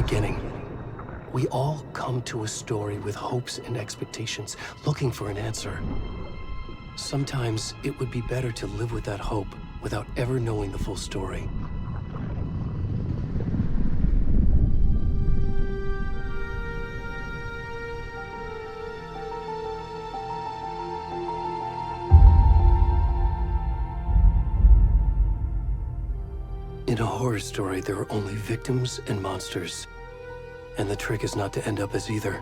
beginning. We all come to a story with hopes and expectations, looking for an answer. Sometimes it would be better to live with that hope without ever knowing the full story. In a horror story, there are only victims and monsters. And the trick is not to end up as either.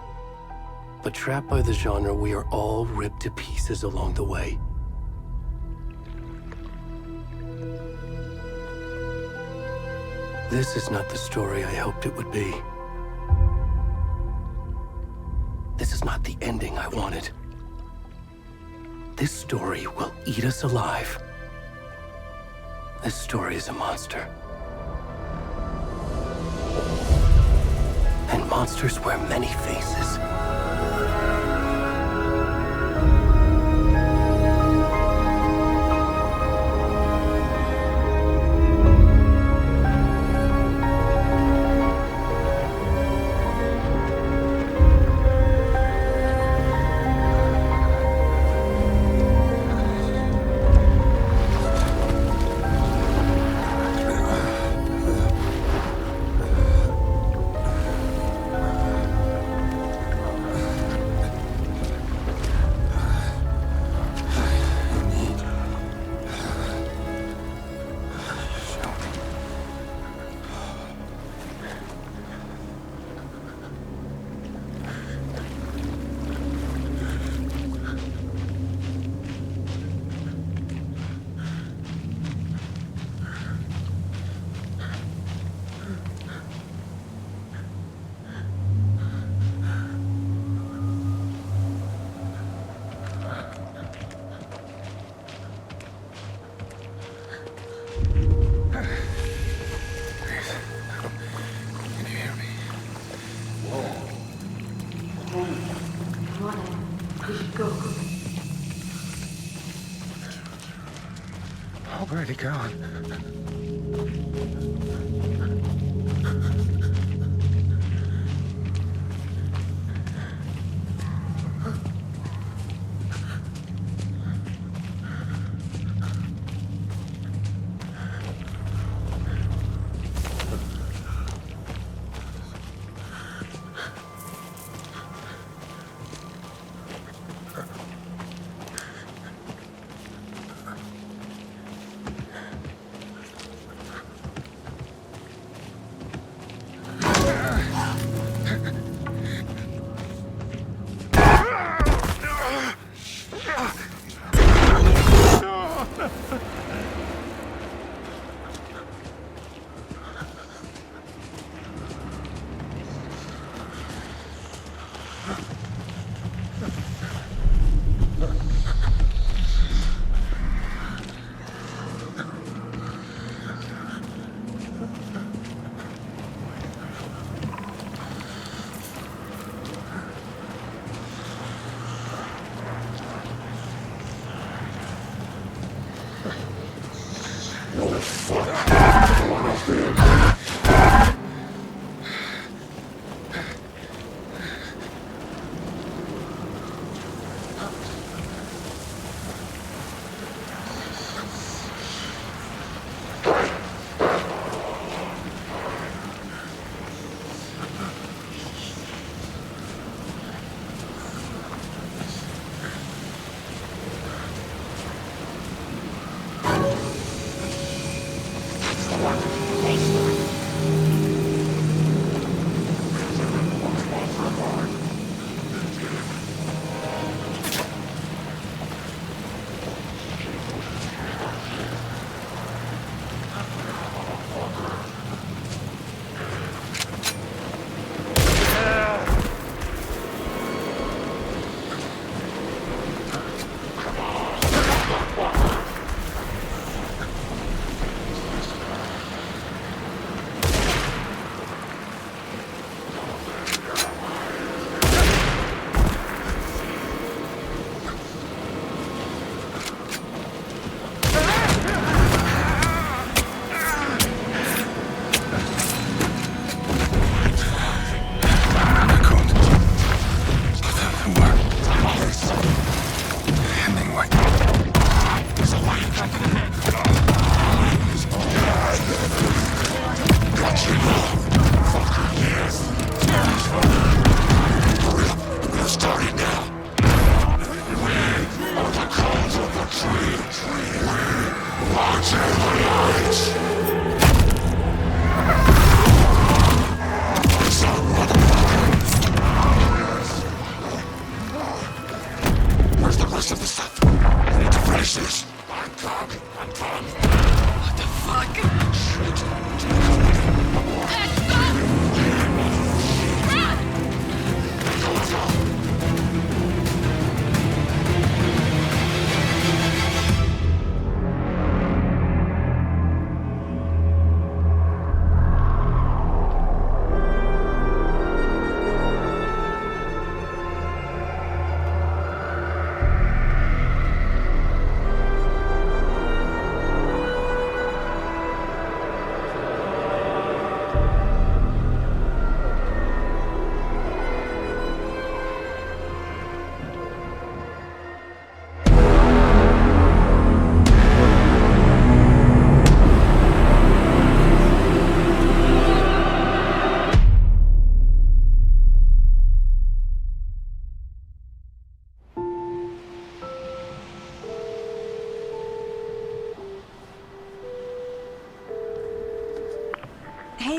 But trapped by the genre, we are all ripped to pieces along the way. This is not the story I hoped it would be. This is not the ending I wanted. This story will eat us alive. This story is a monster. And monsters wear many faces. Where'd he gone?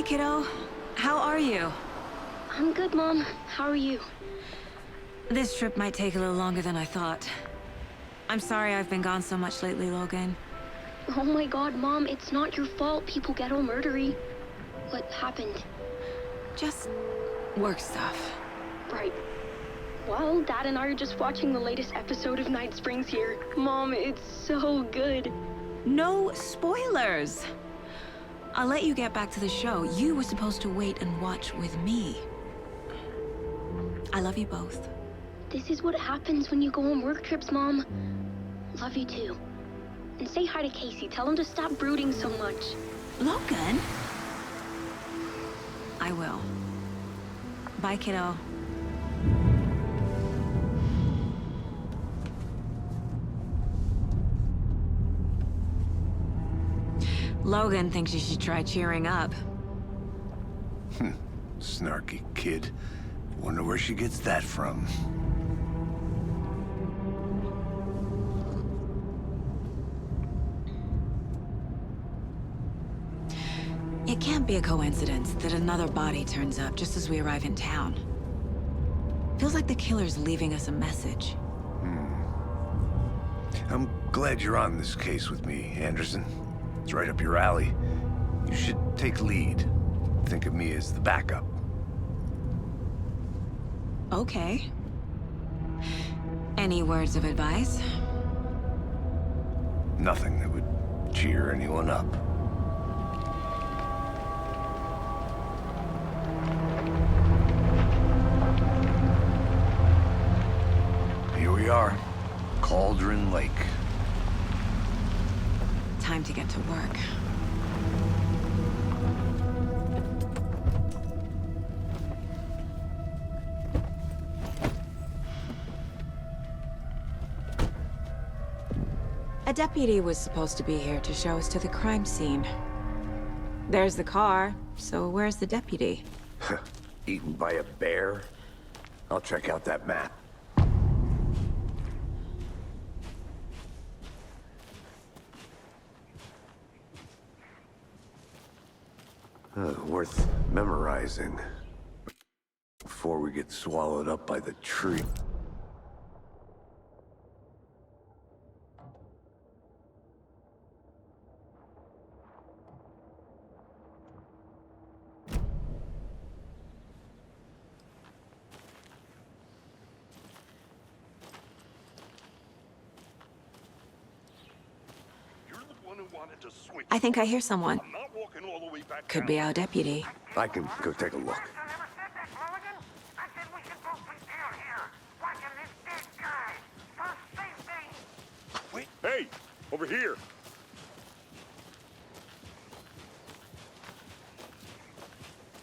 kiddo. How are you? I'm good, Mom. How are you? This trip might take a little longer than I thought. I'm sorry I've been gone so much lately, Logan. Oh my god, Mom, it's not your fault people get all murdery. What happened? Just work stuff. Right. Well, Dad and I are just watching the latest episode of Night Springs here. Mom, it's so good. No spoilers! I'll let you get back to the show. You were supposed to wait and watch with me. I love you both. This is what happens when you go on work trips, Mom. Love you too. And say hi to Casey. Tell him to stop brooding so much. Logan? I will. Bye, kiddo. Logan thinks you should try cheering up. Snarky kid. Wonder where she gets that from. It can't be a coincidence that another body turns up just as we arrive in town. Feels like the killer's leaving us a message. I'm glad you're on this case with me, Anderson. It's right up your alley. You should take lead. Think of me as the backup. Okay. Any words of advice? Nothing that would cheer anyone up. Here we are. Cauldron Lake. Time to get to work. A deputy was supposed to be here to show us to the crime scene. There's the car, so where's the deputy? Eaten by a bear? I'll check out that map. Worth memorizing. Before we get swallowed up by the tree. I think I hear someone. Could be our deputy. I can go take a look. Wait. Hey, over here.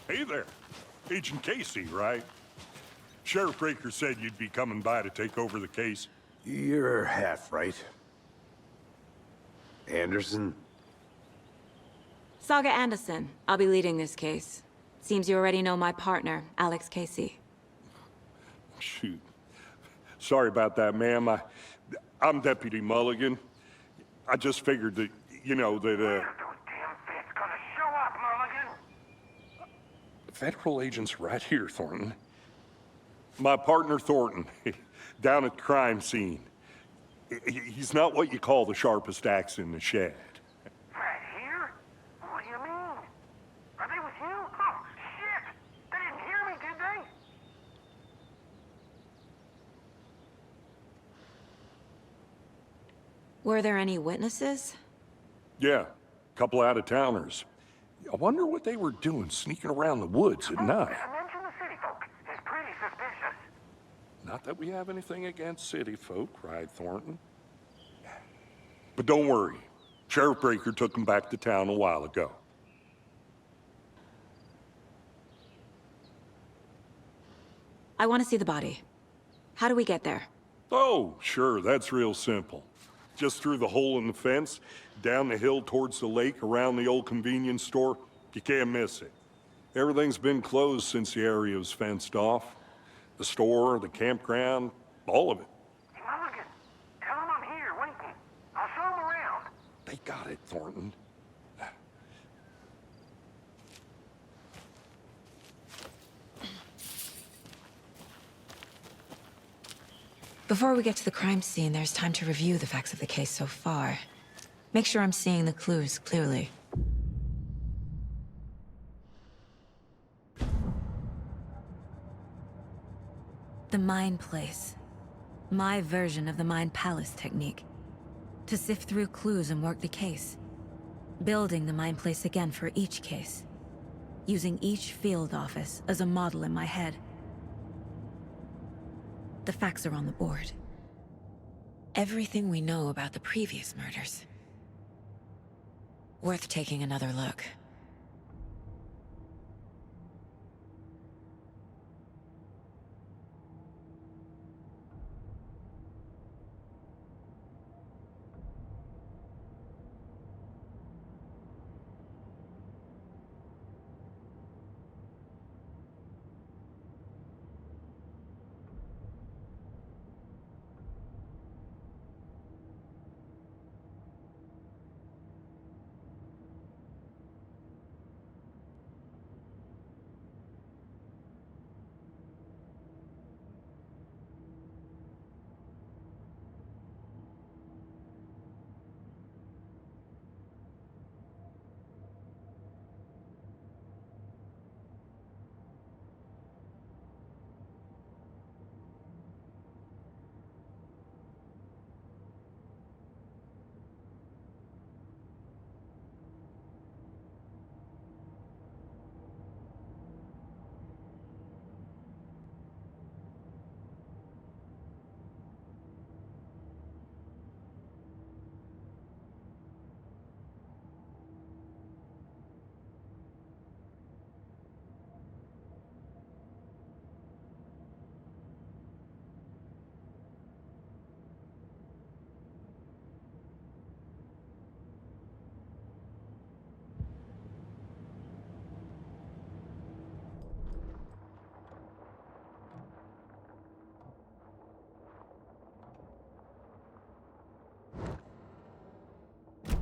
Hey there. Agent Casey, right? Sheriff Breaker said you'd be coming by to take over the case. You're half right. Anderson? Saga Anderson. I'll be leading this case. Seems you already know my partner, Alex Casey. Shoot. Sorry about that, ma'am. I'm Deputy Mulligan. I just figured that, you know, that, When are those damn feds gonna show up, Mulligan? Federal agent's right here, Thornton. My partner, Thornton, down at the crime scene. He's not what you call the sharpest axe in the shed. Right here? What do you mean? Are they with you? Oh, shit! They didn't hear me, did they? Were there any witnesses? Yeah, a couple out-of-towners. I wonder what they were doing sneaking around the woods at night. Mention the city folk. It's pretty suspicious. Not that we have anything against city folk, cried Thornton. But don't worry. Sheriff Breaker took them back to town a while ago. I want to see the body. How do we get there? Oh, sure, that's real simple. Just through the hole in the fence, down the hill towards the lake, around the old convenience store. You can't miss it. Everything's been closed since the area was fenced off. The store, the campground, all of it. Hey, Mulligan, tell them I'm here, waiting. I'll show them around. They got it, Thornton. Before we get to the crime scene, there's time to review the facts of the case so far. Make sure I'm seeing the clues clearly. The Mind Place. My version of the Mind Palace technique. To sift through clues and work the case. Building the Mind Place again for each case. Using each field office as a model in my head. The facts are on the board. Everything we know about the previous murders. Worth taking another look.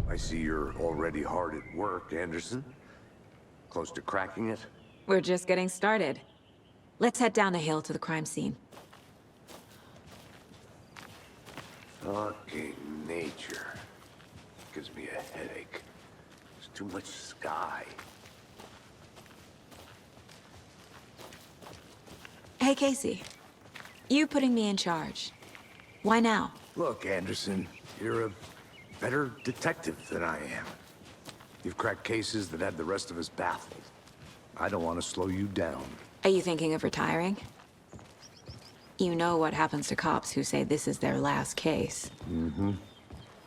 I see you're already hard at work, Anderson. Close to cracking it? We're just getting started. Let's head down the hill to the crime scene. Fucking nature. Gives me a headache. There's too much sky. Hey, Casey. You putting me in charge. Why now? Look, Anderson, you're a better detective than I am. You've cracked cases that had the rest of us baffled. I don't want to slow you down. Are you thinking of retiring? You know what happens to cops who say this is their last case. Mm-hmm.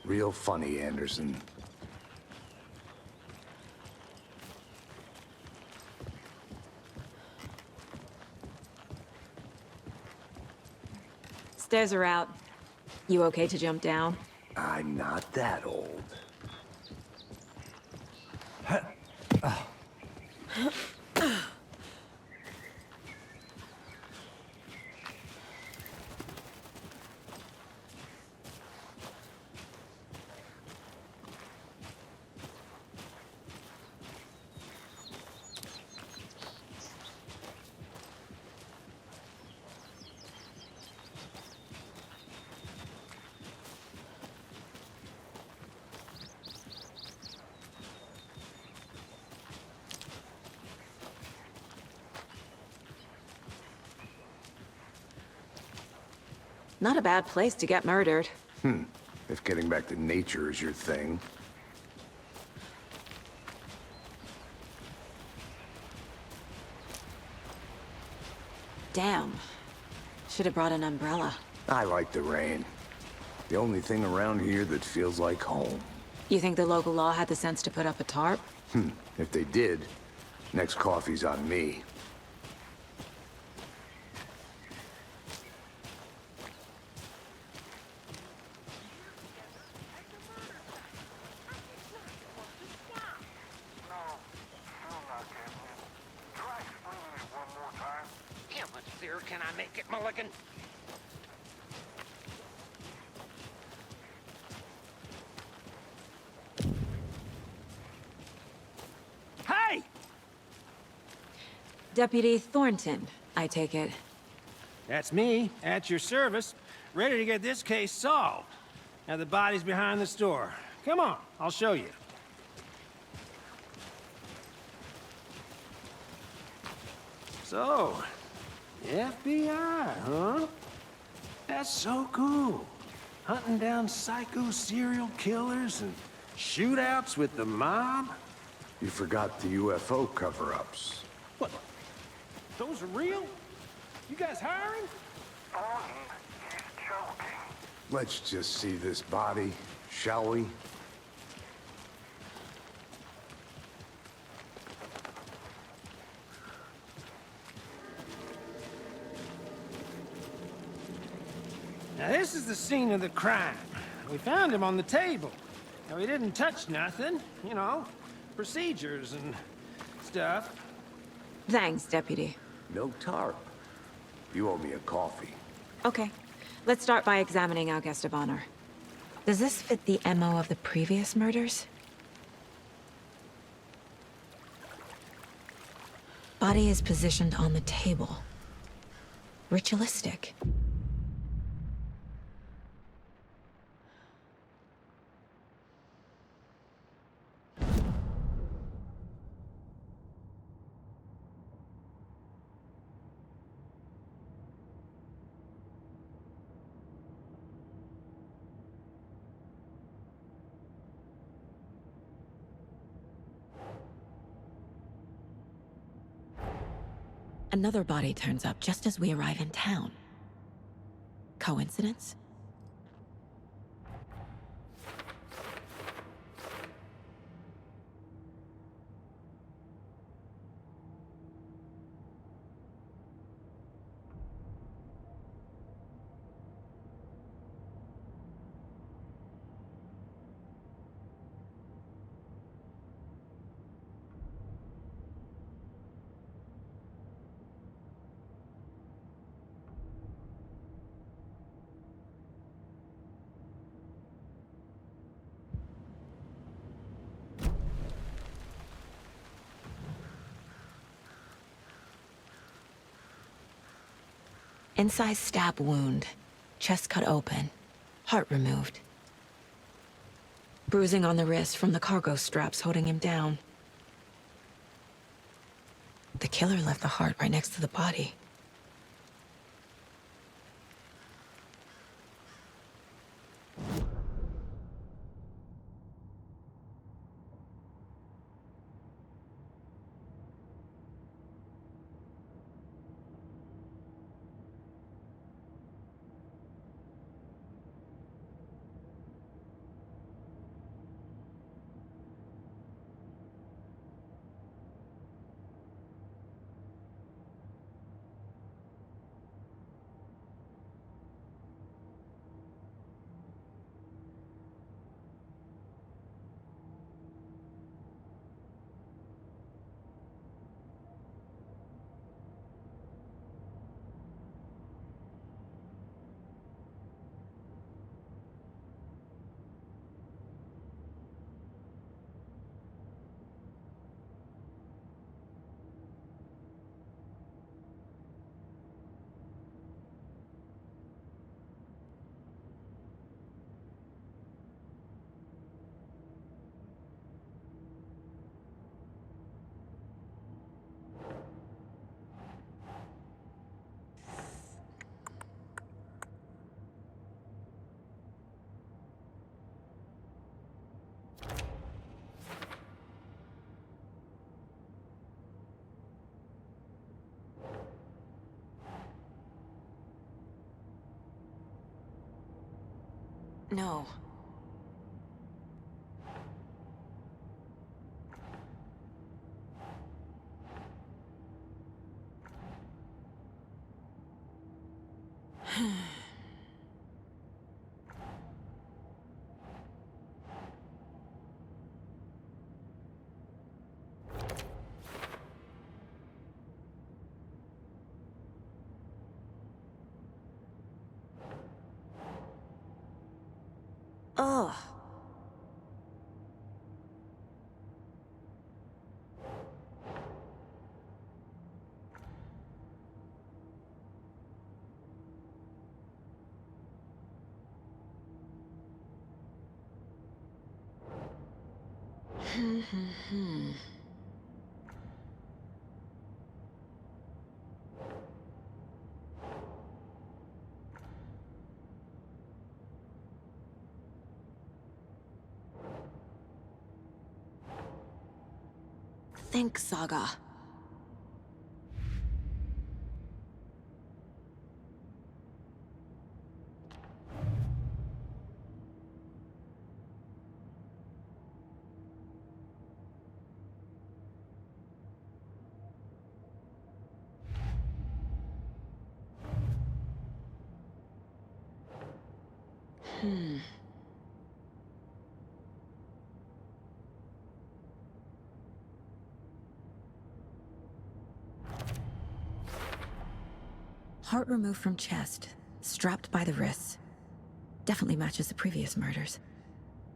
Real funny, Anderson. Stairs are out. You okay to jump down? I'm not that old. Not a bad place to get murdered. If getting back to nature is your thing. Damn. Should have brought an umbrella. I like the rain. The only thing around here that feels like home. You think the local law had the sense to put up a tarp? If they did, next coffee's on me. How much clearer can I make it, Mulligan? Hey! Deputy Thornton, I take it. That's me, at your service. ready to get this case solved. Now the body's behind the store. Come on, I'll show you. So, FBI, huh? That's so cool. Hunting down psycho serial killers and shootouts with the mob? You forgot the UFO cover-ups. What? Those are real? You guys hiring? He's joking. Let's just see this body, shall we? Now this is the scene of the crime. We found him on the table. Now he didn't touch nothing, you know, procedures and stuff. Thanks, Deputy. No tarp. You owe me a coffee. Okay, let's start by examining our guest of honor. Does this fit the MO of the previous murders? Body is positioned on the table. Ritualistic. Another body turns up just as we arrive in town. Coincidence? Incised stab wound. Chest cut open. Heart removed. Bruising on the wrist from the cargo straps holding him down. The killer left the heart right next to the body. No. Ugh. Think, Saga. Heart removed from chest, strapped by the wrists. Definitely matches the previous murders.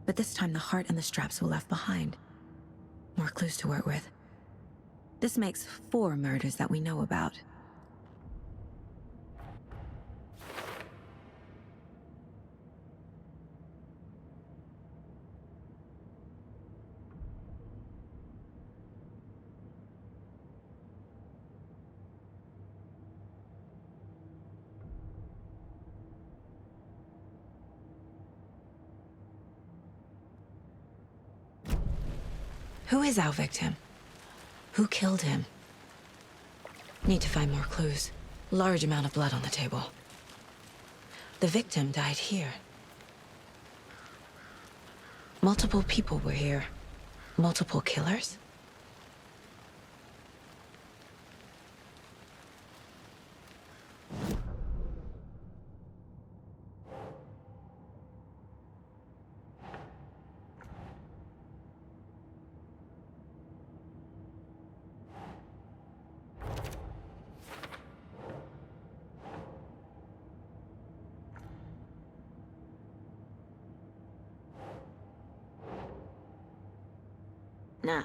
But this time the heart and the straps were left behind. More clues to work with. This makes 4 murders that we know about. Who is our victim? Who killed him? Need to find more clues. Large amount of blood on the table. The victim died here. Multiple people were here. Multiple killers? Nah.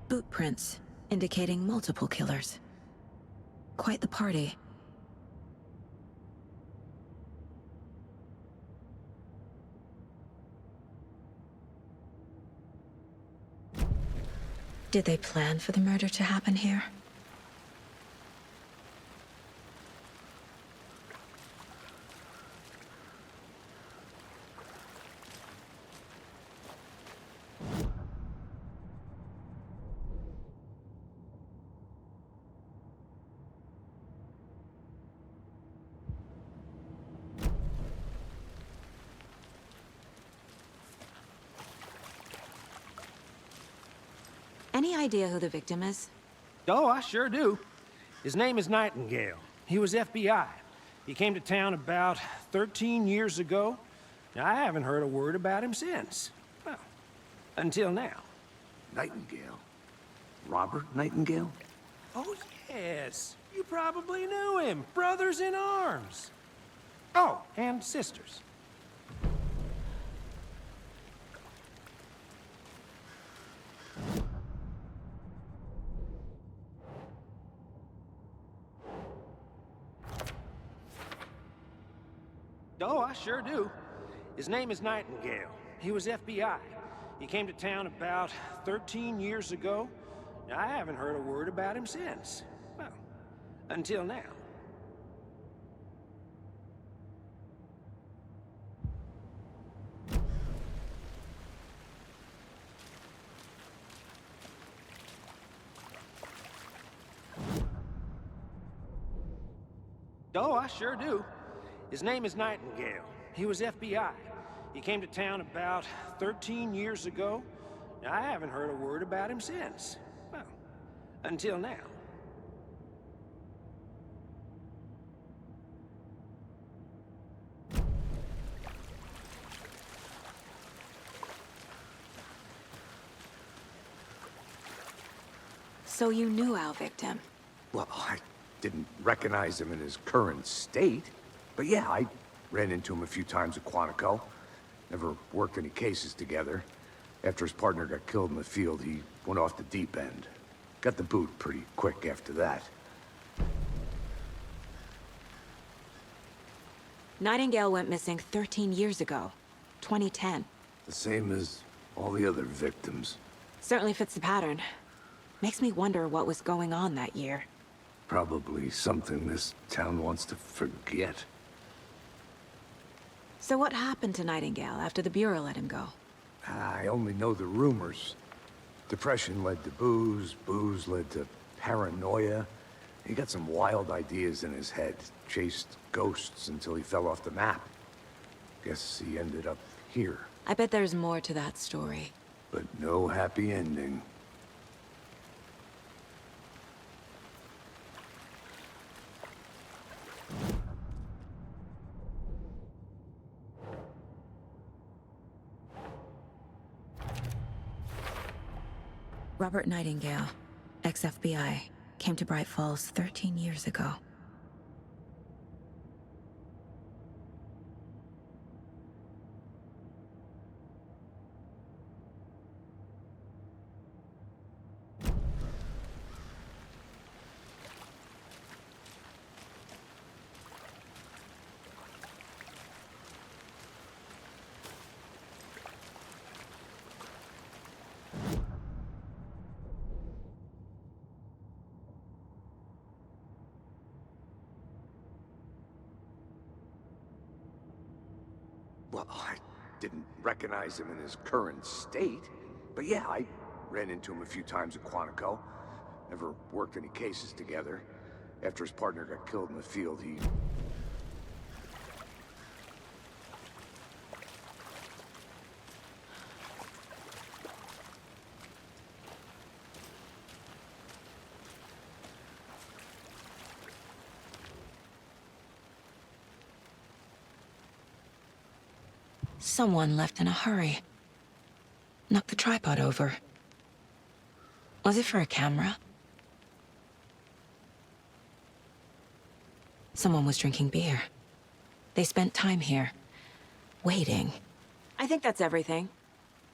Boot prints, indicating multiple killers. Quite the party. Did they plan for the murder to happen here? Any idea who the victim is? Oh, I sure do. His name is Nightingale. He was FBI. He came to town about 13 years ago. Now, I haven't heard a word about him since. Well, until now. Nightingale? Robert Nightingale? Oh, yes. You probably knew him. Brothers in arms. Oh, and sisters. Oh, I sure do. His name is Nightingale. He was FBI. He came to town about 13 years ago. Now, I haven't heard a word about him since. Well, until now. Oh, I sure do. His name is Nightingale. He was FBI. He came to town about 13 years ago. Now, I haven't heard a word about him since. Well, until now. So you knew our victim? Well, I didn't recognize him in his current state. But yeah, I ran into him a few times at Quantico. Never worked any cases together. After his partner got killed in the field, he went off the deep end. Got the boot pretty quick after that. Nightingale went missing 13 years ago, 2010. The same as all the other victims. Certainly fits the pattern. Makes me wonder what was going on that year. Probably something this town wants to forget. So what happened to Nightingale after the Bureau let him go? I only know the rumors. Depression led to booze, booze led to paranoia. He got some wild ideas in his head, chased ghosts until he fell off the map. Guess he ended up here, I bet there's more to that story. but no happy ending. Robert Nightingale, ex-FBI, came to Bright Falls 13 years ago. Well, I didn't recognize him in his current state. But yeah, I ran into him a few times at Quantico. Never worked any cases together. After his partner got killed in the field, he... Someone left in a hurry. Knocked the tripod over. Was it for a camera? Someone was drinking beer. They spent time here, waiting. I think that's everything.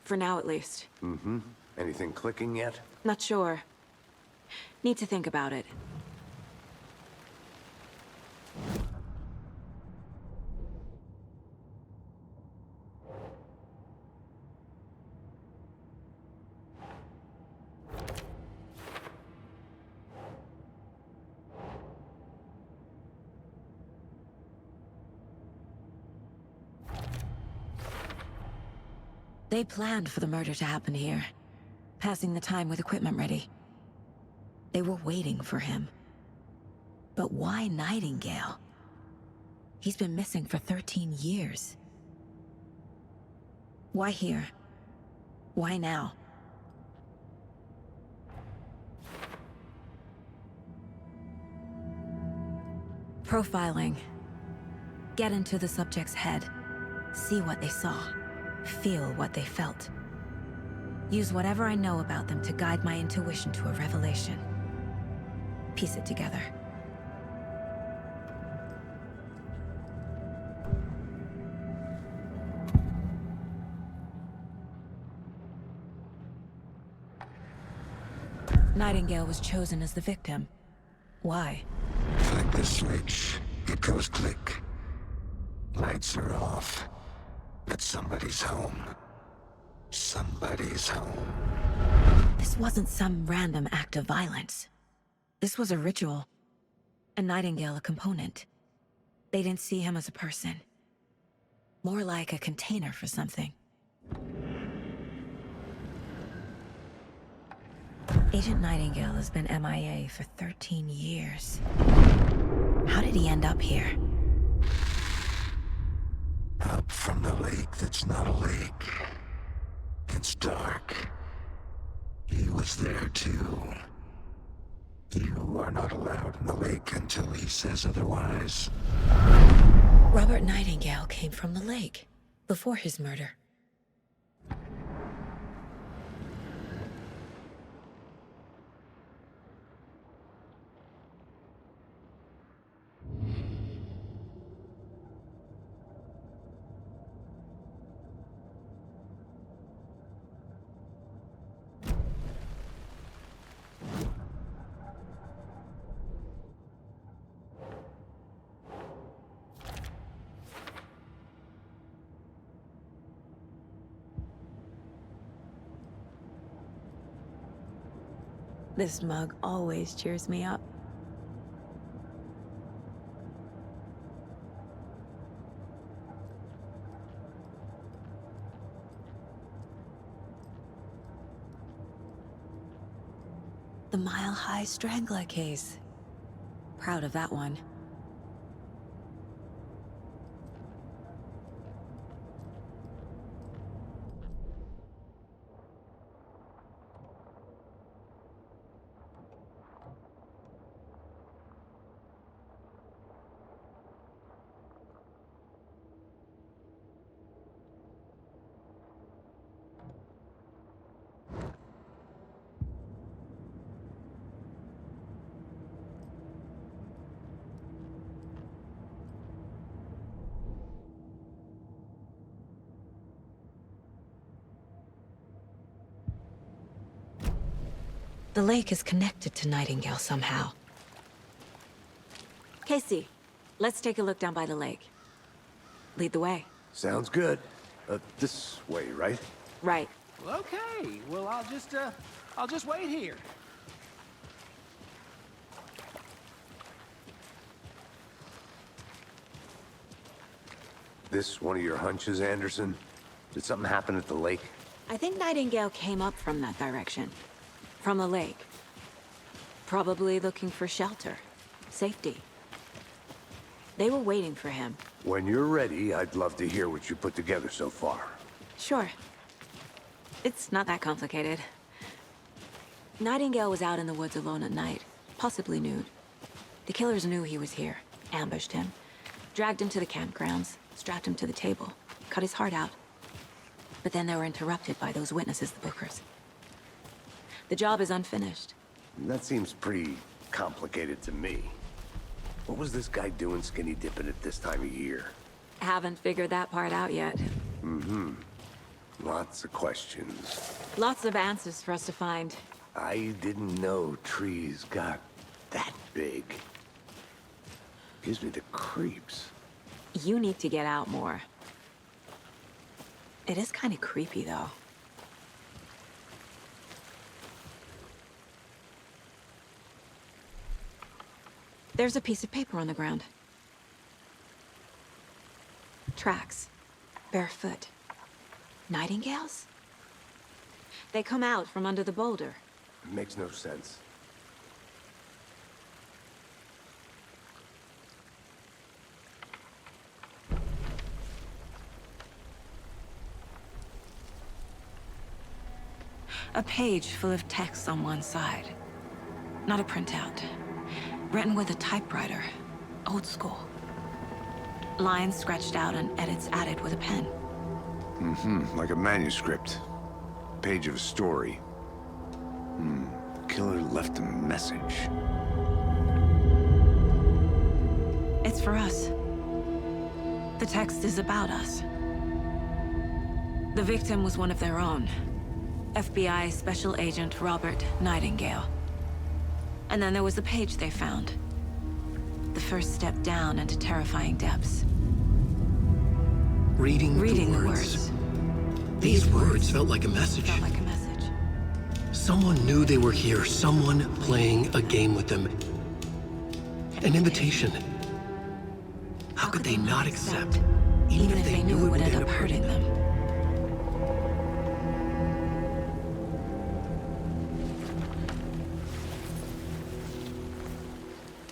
For now, at least. Mm-hmm. Anything clicking yet? Not sure. Need to think about it. They planned for the murder to happen here, passing the time with equipment ready. They were waiting for him. But why Nightingale? He's been missing for 13 years. Why here? Why now? Profiling. Get into the subject's head. See what they saw. Feel what they felt. Use whatever I know about them to guide my intuition to a revelation. Piece it together. Nightingale was chosen as the victim. Why? Flick the switch, it goes click. Lights are off. But somebody's home. Somebody's home. This wasn't some random act of violence. This was a ritual. And Nightingale a component. They didn't see him as a person. More like a container for something. Agent Nightingale has been MIA for 13 years. How did he end up here? Up from the lake that's not a lake. It's dark. He was there too. You are not allowed in the lake until he says otherwise. Robert Nightingale came from the lake, before his murder. This mug always cheers me up. The Mile High Strangler case. Proud of that one. The lake is connected to Nightingale somehow. Casey, let's take a look down by the lake. Lead the way. Sounds good. This way, right? Right. Well, okay. Well, I'll just wait here. This one of your hunches, Anderson? Did something happen at the lake? I think Nightingale came up from that direction. From the lake. Probably looking for shelter. Safety. They were waiting for him. When you're ready, I'd love to hear what you put together so far. Sure. It's not that complicated. Nightingale was out in the woods alone at night, possibly nude. The killers knew he was here, ambushed him, dragged him to the campgrounds, strapped him to the table, cut his heart out. But then they were interrupted by those witnesses, the Bookers. The job is unfinished. That seems pretty complicated to me. What was this guy doing skinny dipping at this time of year? Haven't figured that part out yet. Mm-hmm. Lots of questions. Lots of answers for us to find. I didn't know trees got that big. Gives me the creeps. You need to get out more. It is kind of creepy, though. There's a piece of paper on the ground. Tracks. Barefoot. Nightingales? They come out from under the boulder. Makes no sense. A page full of text on one side. Not a printout. Written with a typewriter. Old school. Lines scratched out and edits added with a pen. Mm-hmm, like a manuscript. Page of a story. Killer left a message. It's for us. The text is about us. The victim was one of their own. FBI Special Agent Robert Nightingale. And then there was the page they found. The first step down into terrifying depths. Reading the the words. These words felt like a message. Felt like a message. Someone knew they were here, someone playing a game with them. An invitation. How could they not accept, even if they knew it would end up hurting them?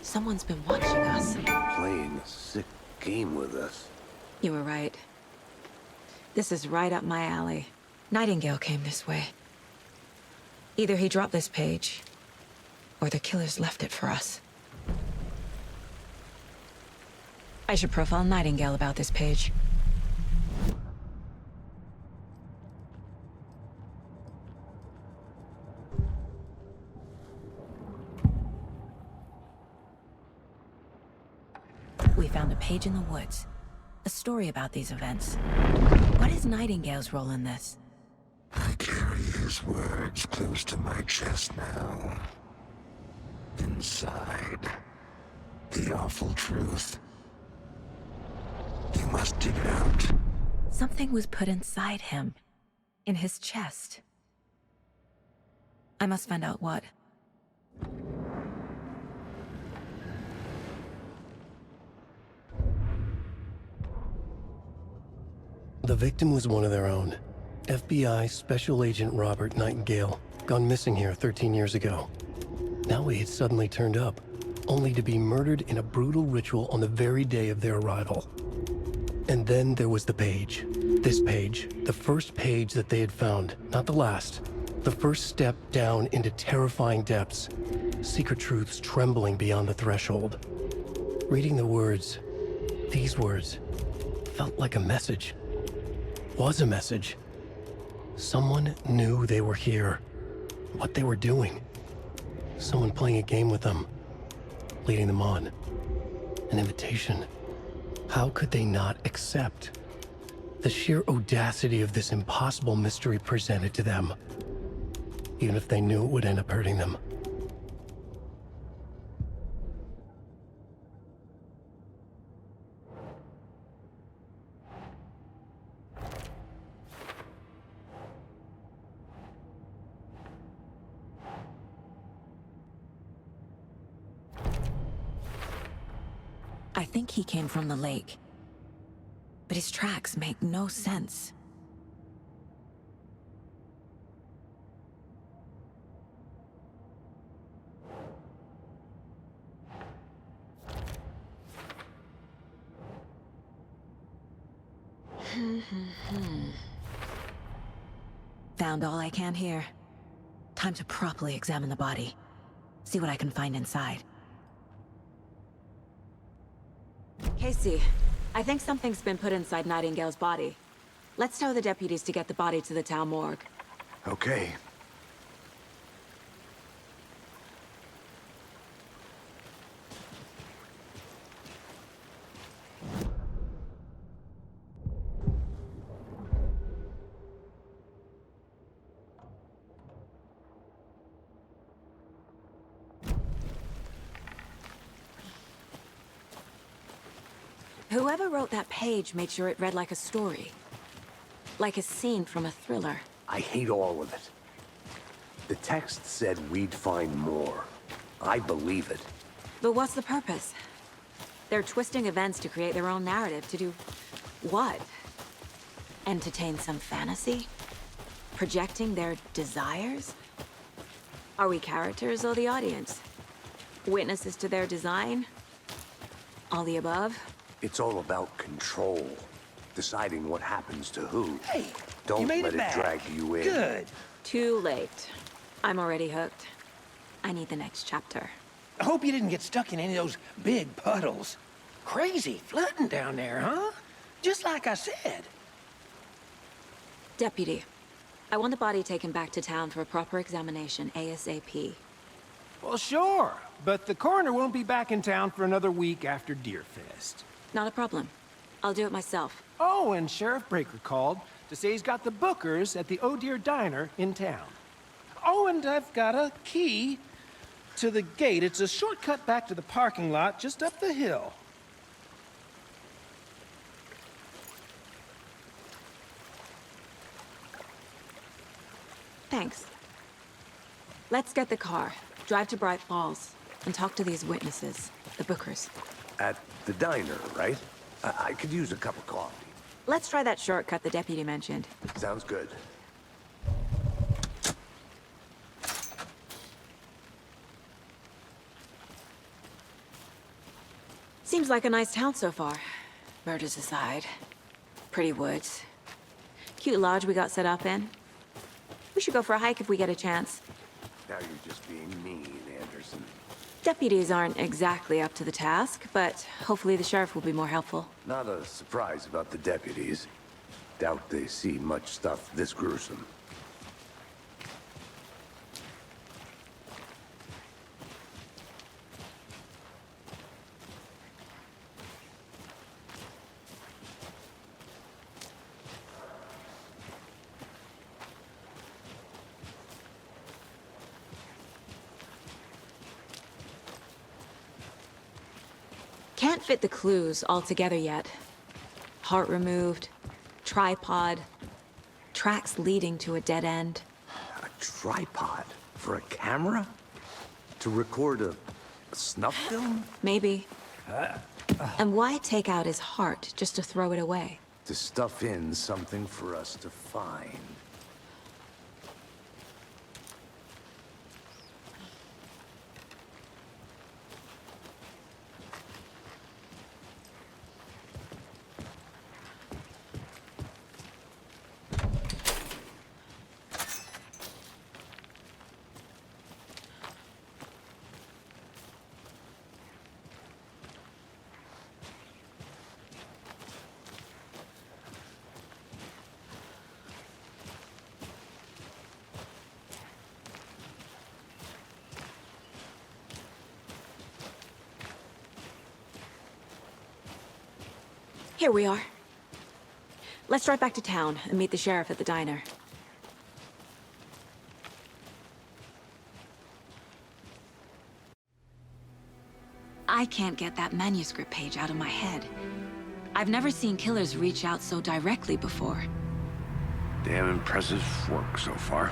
Someone's been watching us. Playing a sick game with us. You were right. This is right up my alley. Nightingale came this way. Either he dropped this page, or the killers left it for us. I should profile Nightingale about this page. We found a page in the woods. A story about these events. What is Nightingale's role in this? I carry his words close to my chest now. Inside, the awful truth. You must dig it out. Something was put inside him. In his chest. I must find out what. The victim was one of their own. FBI Special Agent Robert Nightingale, gone missing here 13 years ago. Now he had suddenly turned up, only to be murdered in a brutal ritual on the very day of their arrival. And then there was the page. This page, the first page that they had found, not the last. The first step down into terrifying depths. Secret truths trembling beyond the threshold. Reading the words, these words, felt like a message. Was a message. Someone knew they were here. What they were doing. Someone playing a game with them. Leading them on. An invitation. How could they not accept? The sheer audacity of this impossible mystery presented to them. Even if they knew it would end up hurting them. I think he came from the lake. But his tracks make no sense. Found all I can here. Time to properly examine the body. See what I can find inside. Casey, I think something's been put inside Nightingale's body. Let's tell the deputies to get the body to the town morgue. Okay. Whoever wrote that page made sure it read like a story. Like a scene from a thriller. I hate all of it. The text said we'd find more. I believe it. But what's the purpose? They're twisting events to create their own narrative. To do what? Entertain some fantasy? Projecting their desires? Are we characters or the audience? Witnesses to their design? All the above? It's all about control. Deciding what happens to who. Hey, Don't you made let it it back. drag you in. Good. Too late. I'm already hooked. I need the next chapter. I hope you didn't get stuck in any of those big puddles. Crazy flooding down there, huh? Just like I said. Deputy, I want the body taken back to town for a proper examination ASAP. Well, sure. But the coroner won't be back in town for another week after Deerfest. Not a problem. I'll do it myself. Oh, and Sheriff Breaker called to say he's got the Bookers at the Oh Dear Diner in town. Oh, and I've got a key to the gate. It's a shortcut back to the parking lot just up the hill. Thanks. Let's get the car, drive to Bright Falls, and talk to these witnesses, the Bookers. At the diner, right? I could use a cup of coffee. Let's try that shortcut the deputy mentioned. Sounds good. Seems like a nice town so far. Murders aside. Pretty woods. Cute lodge we got set up in. We should go for a hike if we get a chance. Now you're just being mean, Anderson. Deputies aren't exactly up to the task, but hopefully the sheriff will be more helpful. Not a surprise about the deputies. Doubt they see much stuff this gruesome. Can't fit the clues all together yet. Heart removed, tripod, tracks leading to a dead end. A tripod? For a camera? To record a snuff film? Maybe. And why take out his heart just to throw it away? To stuff in something for us to find. Here we are. Let's drive back to town and meet the sheriff at the diner. I can't get that manuscript page out of my head. I've never seen killers reach out so directly before. Damn impressive work so far.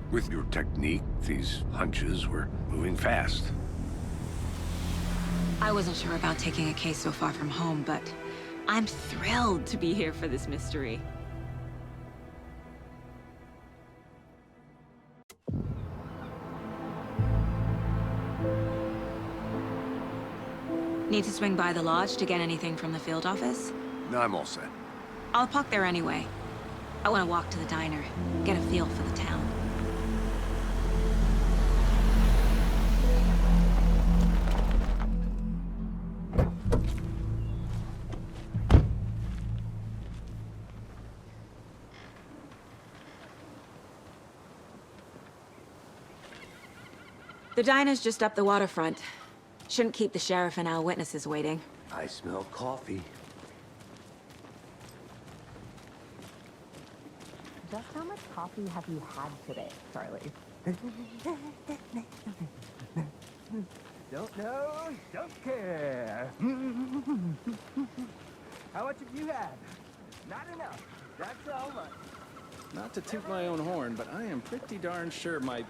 With your technique, these hunches were moving fast. I wasn't sure about taking a case so far from home, but I'm thrilled to be here for this mystery. Need to swing by the lodge to get anything from the field office? No, I'm all set. I'll park there anyway. I want to walk to the diner, get a feel for the town. The diner's just up the waterfront. Shouldn't keep the sheriff and our witnesses waiting. I smell coffee. Just how much coffee have you had today, Charlie? Don't know, don't care. How much have you had? Not enough. That's all much. Not to toot my own horn, but I am pretty darn sure my...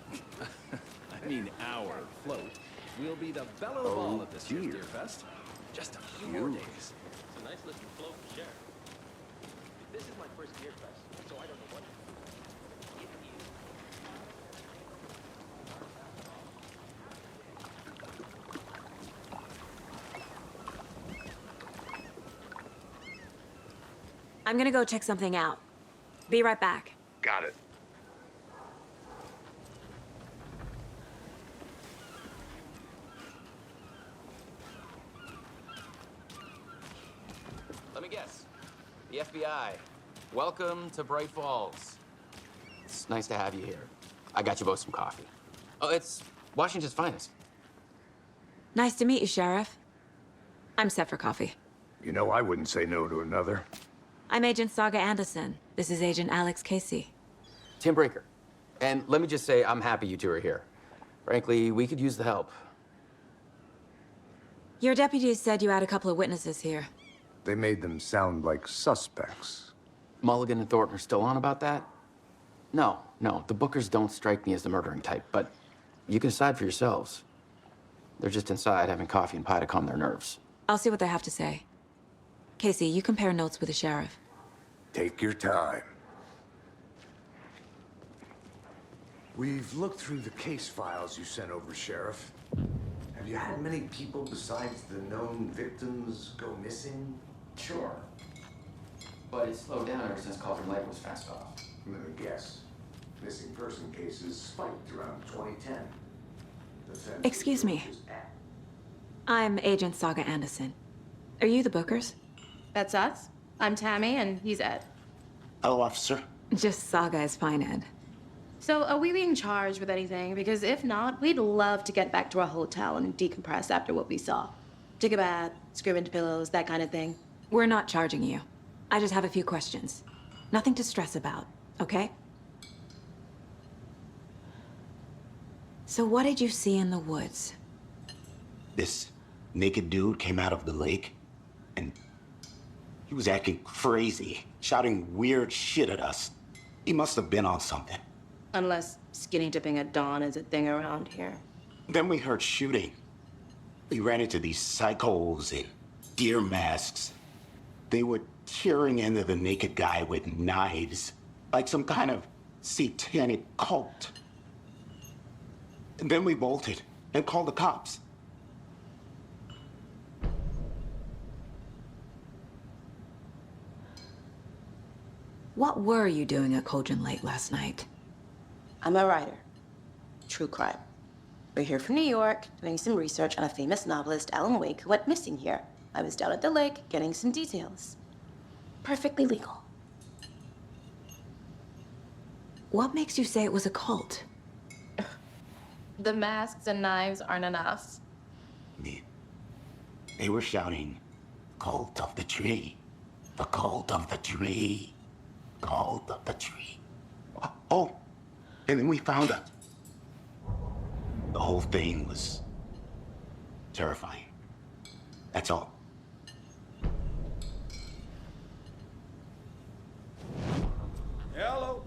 I mean our float will be the belle of the ball at this year's Deer Fest. Just a few more days. It's a nice looking float to share. This is my first Deer Fest, so I don't know what. I'm gonna go check something out. Be right back. Got it. Let me guess. The FBI. Welcome to Bright Falls. It's nice to have you here. I got you both some coffee. Oh, it's Washington's finest. Nice to meet you, Sheriff. I'm set for coffee. You know, I wouldn't say no to another. I'm Agent Saga Anderson. This is Agent Alex Casey. Tim Breaker. And let me just say, I'm happy you two are here. Frankly, we could use the help. Your deputies said you had a couple of witnesses here. They made them sound like suspects. Mulligan and Thornton are still on about that? No, the Bookers don't strike me as the murdering type, but you can decide for yourselves. They're just inside having coffee and pie to calm their nerves. I'll see what they have to say. Casey, you compare notes with the sheriff. Take your time. We've looked through the case files you sent over, Sheriff. Have you had many people besides the known victims go missing? Sure. But it's slowed down ever since Cauldron Lake was fast off. Let me guess. Missing person cases spiked around 2010. The fence Excuse me. was at- I'm Agent Saga Anderson. Are you the Bookers? That's us. I'm Tammy, and he's Ed. Hello, officer. Just Saga is fine, Ed. So, are we being charged with anything? Because if not, we'd love to get back to our hotel and decompress after what we saw. Take a bath, scream into pillows, that kind of thing. We're not charging you. I just have a few questions. Nothing to stress about, okay? So what did you see in the woods? This naked dude came out of the lake, and he was acting crazy, shouting weird shit at us. He must have been on something. Unless skinny dipping at dawn is a thing around here. Then we heard shooting. We ran into these psychos in deer masks. They were tearing into the naked guy with knives, like some kind of satanic cult. And then we bolted and called the cops. What were you doing at Cauldron Lake last night? I'm a writer. True crime. We're here from New York, doing some research on a famous novelist, Alan Wake, who went missing here. I was down at the lake, getting some details. Perfectly legal. What makes you say it was a cult? The masks and knives aren't enough. They were shouting, "Cult of the tree, the cult of the tree, cult of the tree." Oh, and then we found it. The whole thing was terrifying. That's all. Hello.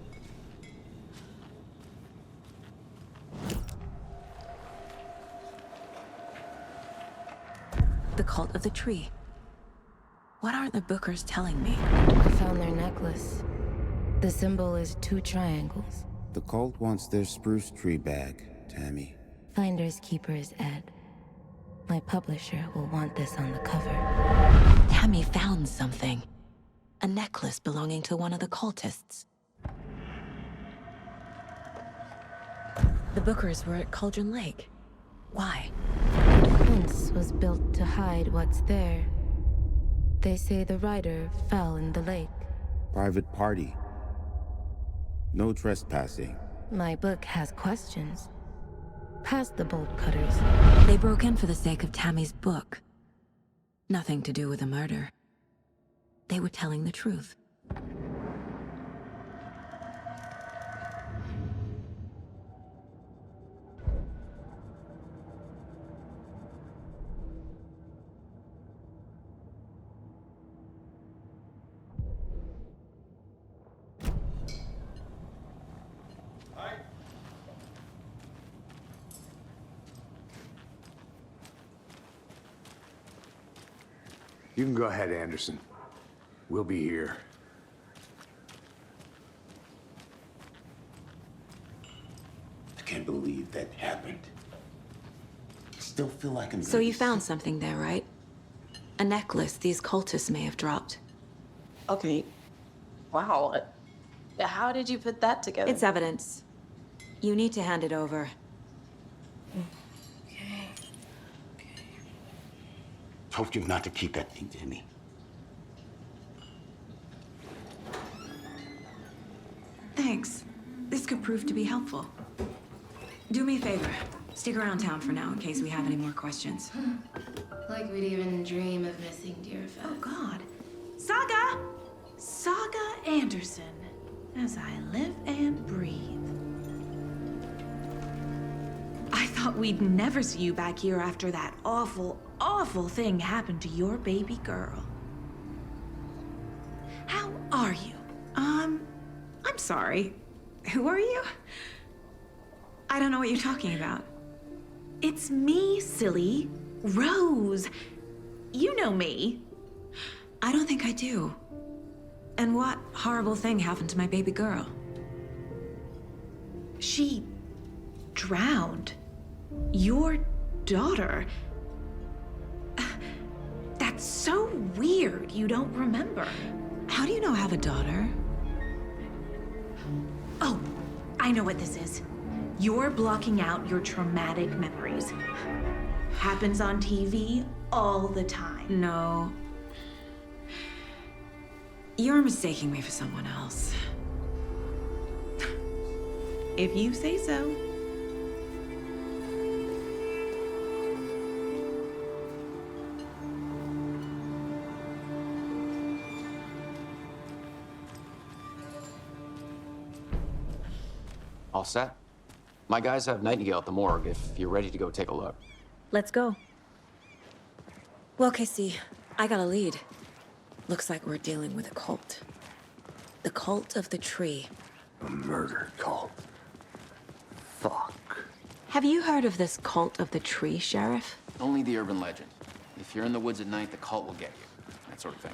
The cult of the tree. What aren't the Bookers telling me? I found their necklace. The symbol is 2 triangles. The cult wants their spruce tree back, Tammy. Finders keepers, Ed. My publisher will want this on the cover. Tammy found something. A necklace belonging to one of the cultists. The Bookers were at Cauldron Lake. Why? The fence was built to hide what's there. They say the writer fell in the lake. Private party. No trespassing. My book has questions. Past the bolt cutters. They broke in for the sake of Tammy's book. Nothing to do with the murder. They were telling the truth. You can go ahead, Anderson. We'll be here. I can't believe that happened. I still feel like I'm... So you found something there, right? A necklace these cultists may have dropped. Okay. Wow. How did you put that together? It's evidence. You need to hand it over. Told you not to keep that thing to me. Thanks. This could prove to be helpful. Do me a favor. Stick around town for now in case we have any more questions. Like we'd even dream of missing Deerfest. Oh, God. Saga! Saga Anderson. As I live and breathe. I thought we'd never see you back here after that awful, awful thing happened to your baby girl. How are you? I'm sorry. Who are you? I don't know what you're talking about. It's me, silly. Rose. You know me. I don't think I do. And what horrible thing happened to my baby girl? She drowned. Your daughter. That's so weird you don't remember. How do you know I have a daughter? Oh, I know what this is. You're blocking out your traumatic memories. Happens on TV all the time. No. You're mistaking me for someone else. If you say so. All set? My guys have Nightingale at the morgue if you're ready to go take a look. Let's go. Well, Casey, I got a lead. Looks like we're dealing with a cult. The cult of the tree. A murder cult. Have you heard of this cult of the tree, Sheriff? Only the urban legend. If you're in the woods at night, the cult will get you. That sort of thing.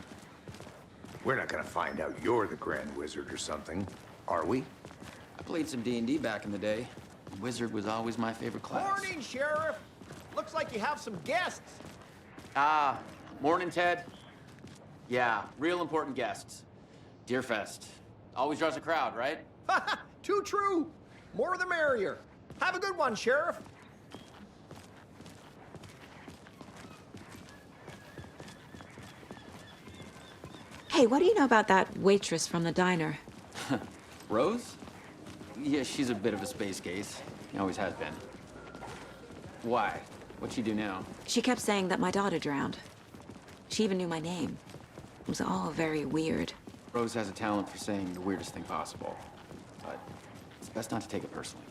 We're not gonna find out you're the Grand Wizard or something, are we? I played some D&D back in the day. Wizard was always my favorite class. Morning, Sheriff! Looks like you have some guests. Ah, morning, Ted. Yeah, real important guests. Deerfest. Always draws a crowd, right? Too true. More the merrier. Have a good one, Sheriff. Hey, what do you know about that waitress from the diner? Rose? Yeah, she's a bit of a space case. She always has been. Why? What'd she do now? She kept saying that my daughter drowned. She even knew my name. It was all very weird. Rose has a talent for saying the weirdest thing possible. But it's best not to take it personally.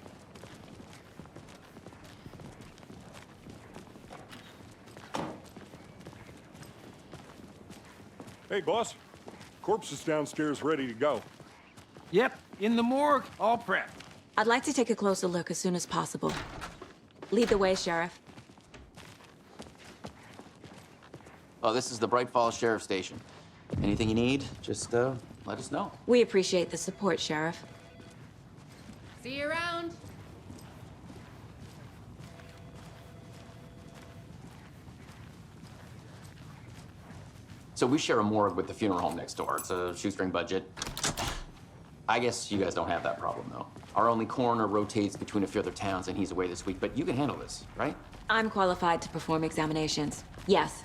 Hey, boss. Corpse is downstairs ready to go. Yep, in the morgue, all prepped. I'd like to take a closer look as soon as possible. Lead the way, Sheriff. Oh, this is the Bright Falls Sheriff Station. Anything you need, just let us know. We appreciate the support, Sheriff. See you around. So we share a morgue with the funeral home next door. It's a shoestring budget. I guess you guys don't have that problem, though. Our only coroner rotates between a few other towns, and he's away this week, but you can handle this, right? I'm qualified to perform examinations. Yes.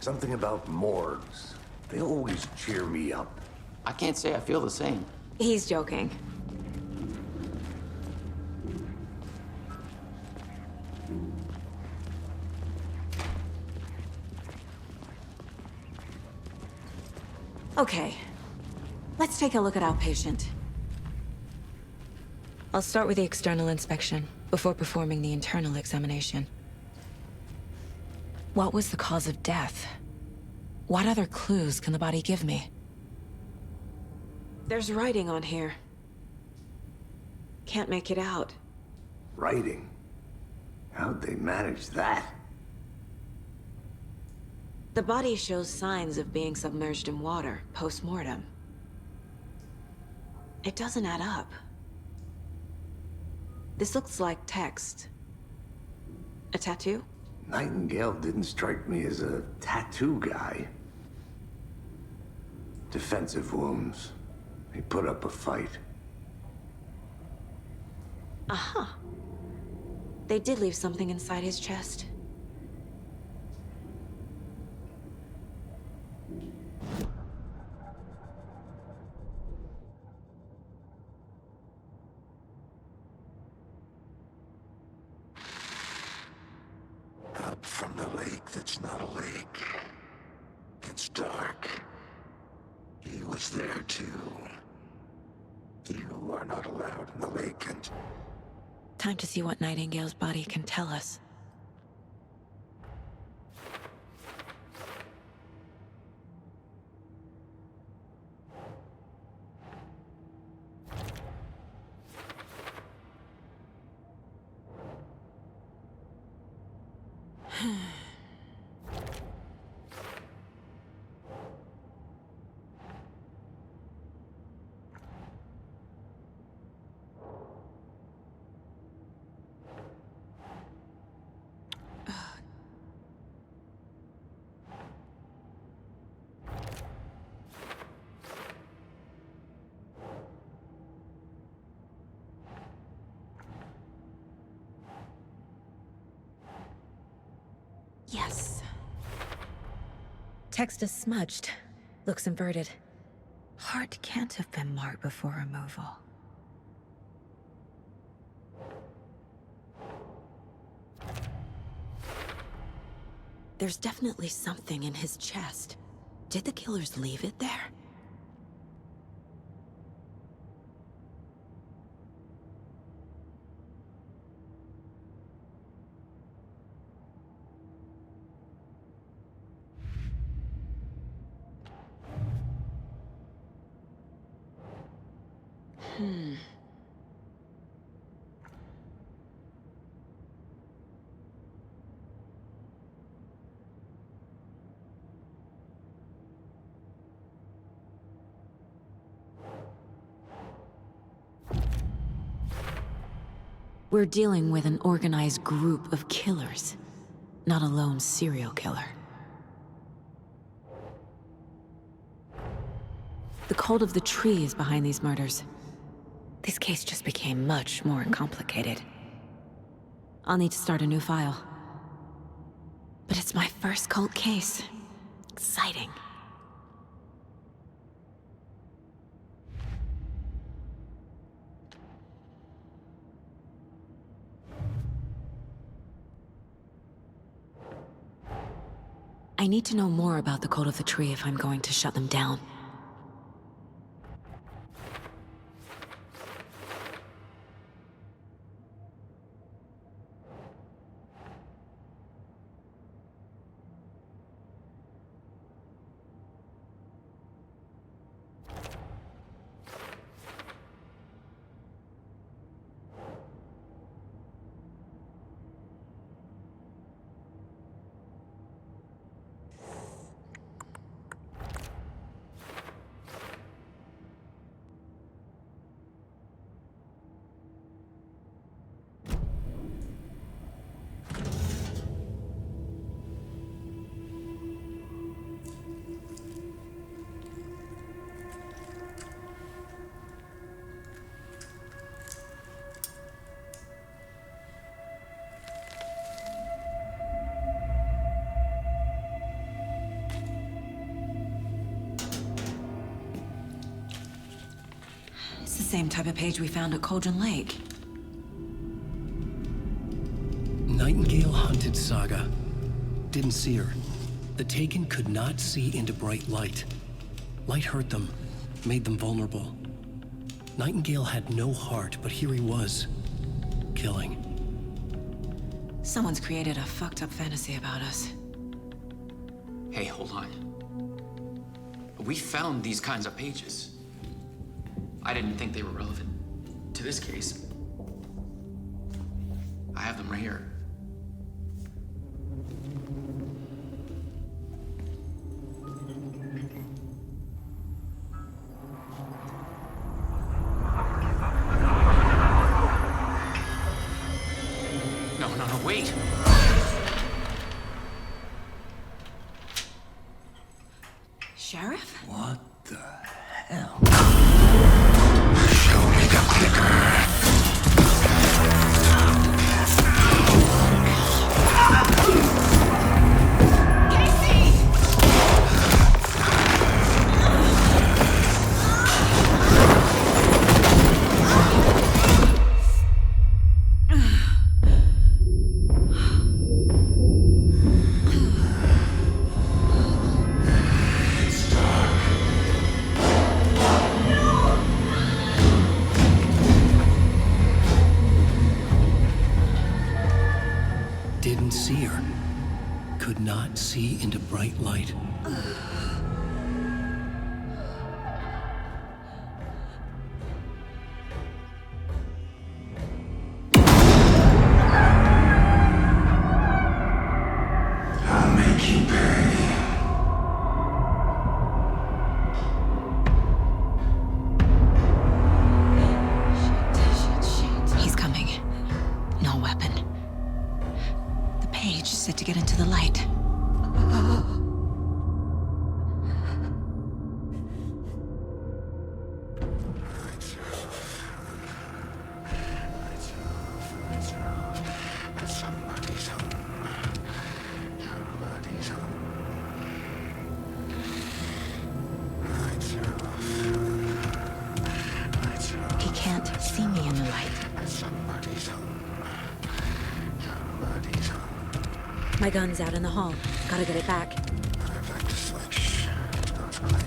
Something about morgues. They always cheer me up. I can't say I feel the same. He's joking. Okay, let's take a look at our patient. I'll start with the external inspection before performing the internal examination. What was the cause of death? What other clues can the body give me? There's writing on here. Can't make it out. Writing? How'd they manage that? The body shows signs of being submerged in water post-mortem. It doesn't add up. This looks like text. A tattoo? Nightingale didn't strike me as a tattoo guy. Defensive wounds. He put up a fight. Uh-huh. They did leave something inside his chest. Up from the lake that's not a lake. It's dark. He was there too. You are not allowed in the lake and... Time to see what Nightingale's body can tell us. Yes. Text is smudged. Looks inverted. Heart can't have been marked before removal. There's definitely something in his chest. Did the killers leave it there? We're dealing with an organized group of killers, not a lone serial killer. The cult of the tree is behind these murders. This case just became much more complicated. I'll need to start a new file. But it's my first cult case. Exciting. I need to know more about the cult of the tree if I'm going to shut them down. It's the same type of page we found at Cauldron Lake. Nightingale hunted Saga. Didn't see her. The Taken could not see into bright light. Light hurt them, made them vulnerable. Nightingale had no heart, but here he was, killing. Someone's created a fucked up fantasy about us. Hey, hold on. We found these kinds of pages. I didn't think they were relevant to this case. I have them right here. No, wait! Sheriff? What the hell? Show me the clicker. Didn't see her. Could not see into bright light. I'll make you pay. He's coming. No weapon. The page is set to get into the light. Somebody's home. Somebody's home. He can't see me in the light. Somebody's home. Somebody's home. My gun's out in the hall. Gotta get it back. I'd like to switch. Don't click.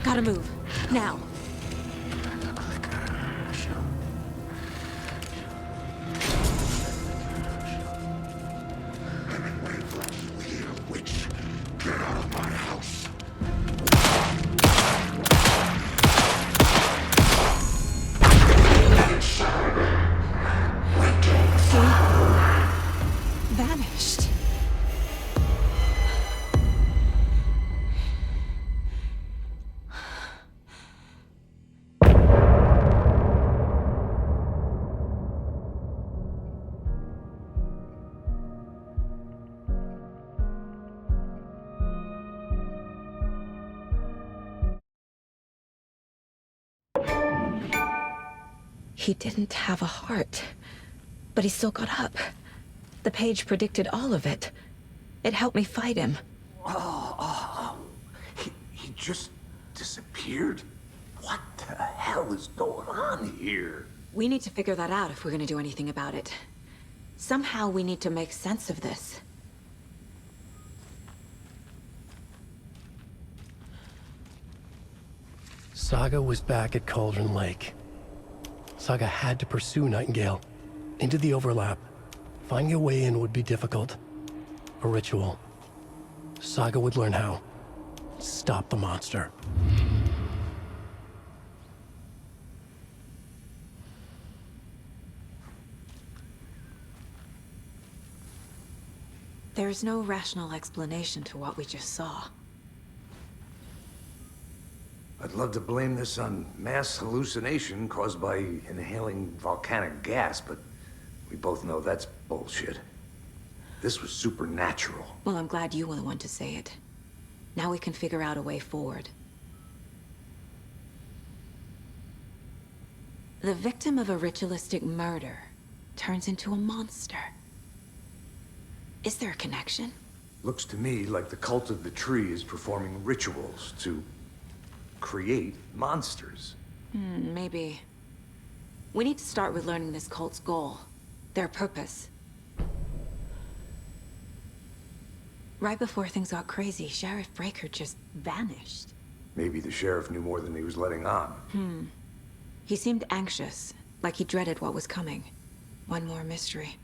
Gotta move. Now. He didn't have a heart, but he still got up. The page predicted all of it. It helped me fight him. He just disappeared? What the hell is going on here? We need to figure that out if we're gonna do anything about it. Somehow we need to make sense of this. Saga was back at Cauldron Lake. Saga had to pursue Nightingale into the overlap. Finding a way in would be difficult. A ritual. Saga would learn how. Stop the monster. There is no rational explanation to what we just saw. I'd love to blame this on mass hallucination caused by inhaling volcanic gas, but we both know that's bullshit. This was supernatural. Well, I'm glad you were the one to say it. Now we can figure out a way forward. The victim of a ritualistic murder turns into a monster. Is there a connection? Looks to me like the cult of the tree is performing rituals to create monsters. Maybe. We need to start with learning this cult's goal. Their purpose. Right before things got crazy, Sheriff Breaker just vanished. Maybe the sheriff knew more than he was letting on. He seemed anxious, like he dreaded what was coming. One more mystery.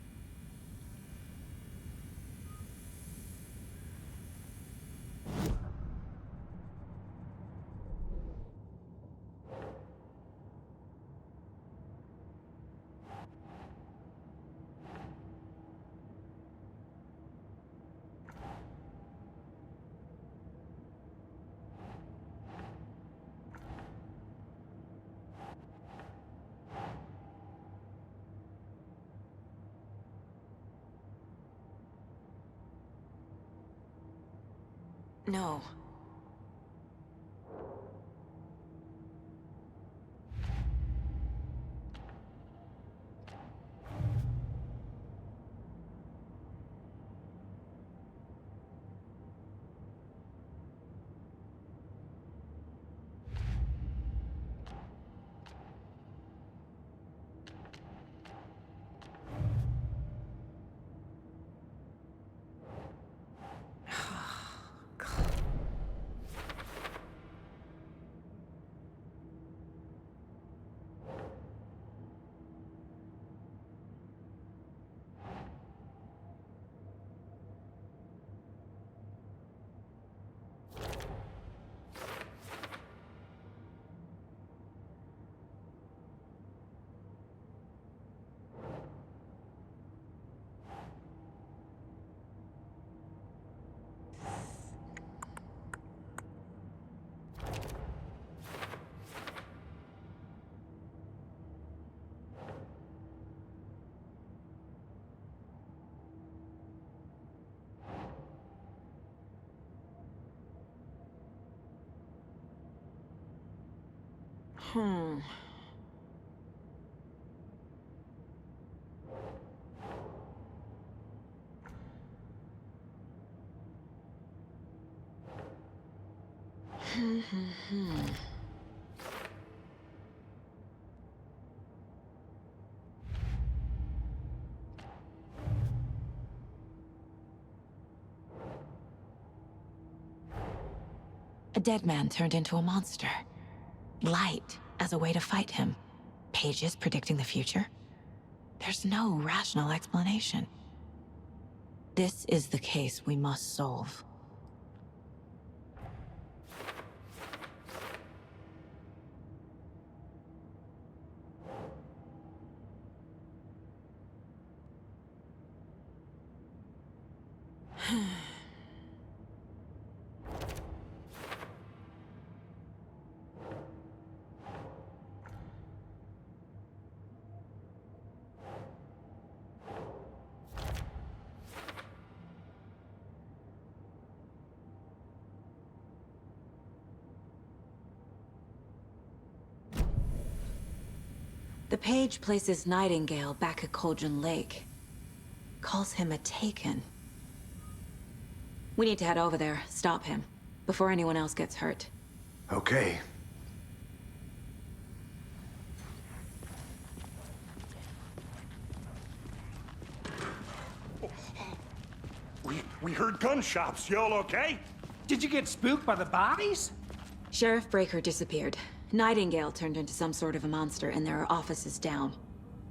No. A dead man turned into a monster. Light as a way to fight him. Pages predicting the future. There's no rational explanation. This is the case we must solve. The page places Nightingale back at Cauldron Lake. Calls him a Taken. We need to head over there, stop him, before anyone else gets hurt. Okay. We heard gunshots. Y'all okay? Did you get spooked by the bodies? Sheriff Breaker disappeared. Nightingale turned into some sort of a monster, and there are offices down.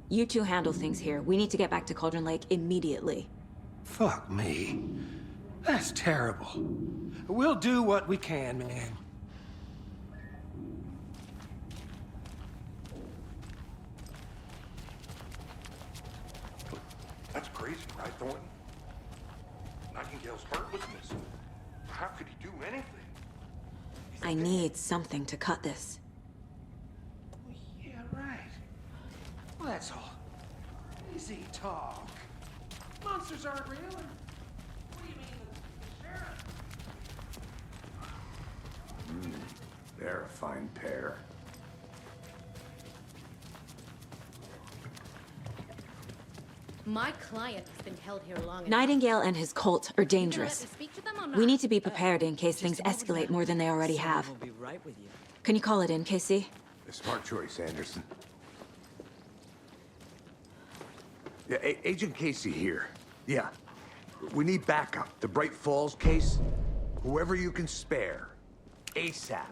You two handle things here. We need to get back to Cauldron Lake immediately. Fuck me. That's terrible. We'll do what we can, man. That's crazy, right, Thornton? Nightingale's heart was missing. How could he do anything? I need something to cut this. Yeah, right. Well, that's all. Easy talk. Monsters aren't real. What do you mean, the sheriff? They're a fine pair. My client has been held here long enough. Nightingale and his cult are dangerous. Let me speak to them or We not? need to be prepared in case things escalate more than they already have. Can you call it in, Casey? A smart choice, Anderson. Yeah, Agent Casey here. Yeah. We need backup. The Bright Falls case? Whoever you can spare. ASAP.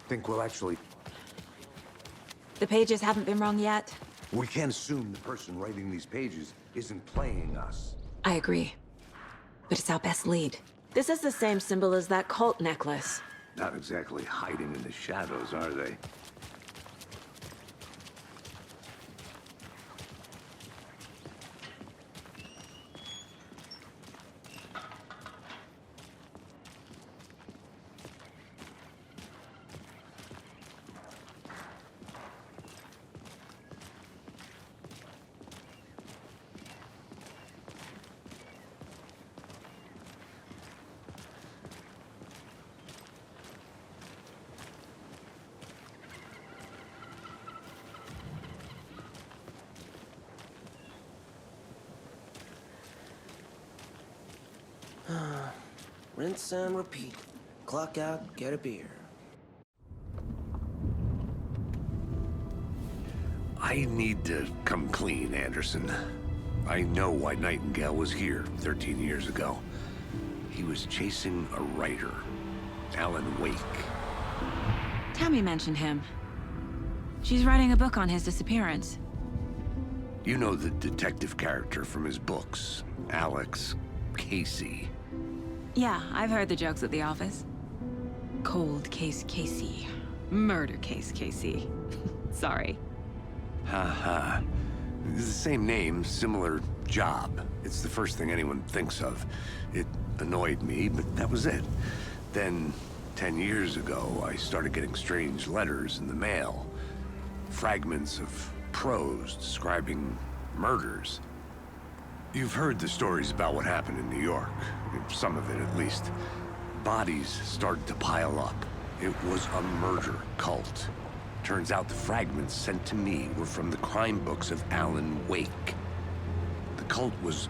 Think we'll actually... The pages haven't been wrong yet? We can't assume the person writing these pages isn't playing us. I agree. But it's our best lead. This is the same symbol as that cult necklace. Not exactly hiding in the shadows, are they? Rinse and repeat. Clock out, get a beer. I need to come clean, Anderson. I know why Nightingale was here 13 years ago. He was chasing a writer, Alan Wake. Tammy mentioned him. She's writing a book on his disappearance. You know the detective character from his books, Alex Casey. Yeah, I've heard the jokes at the office. Cold case Casey. Murder case Casey. Sorry. Ha. It's the same name, similar job. It's the first thing anyone thinks of. It annoyed me, but that was it. Then, 10 years ago, I started getting strange letters in the mail. Fragments of prose describing murders. You've heard the stories about what happened in New York. Some of it, at least. Bodies started to pile up. It was a murder cult. Turns out the fragments sent to me were from the crime books of Alan Wake. The cult was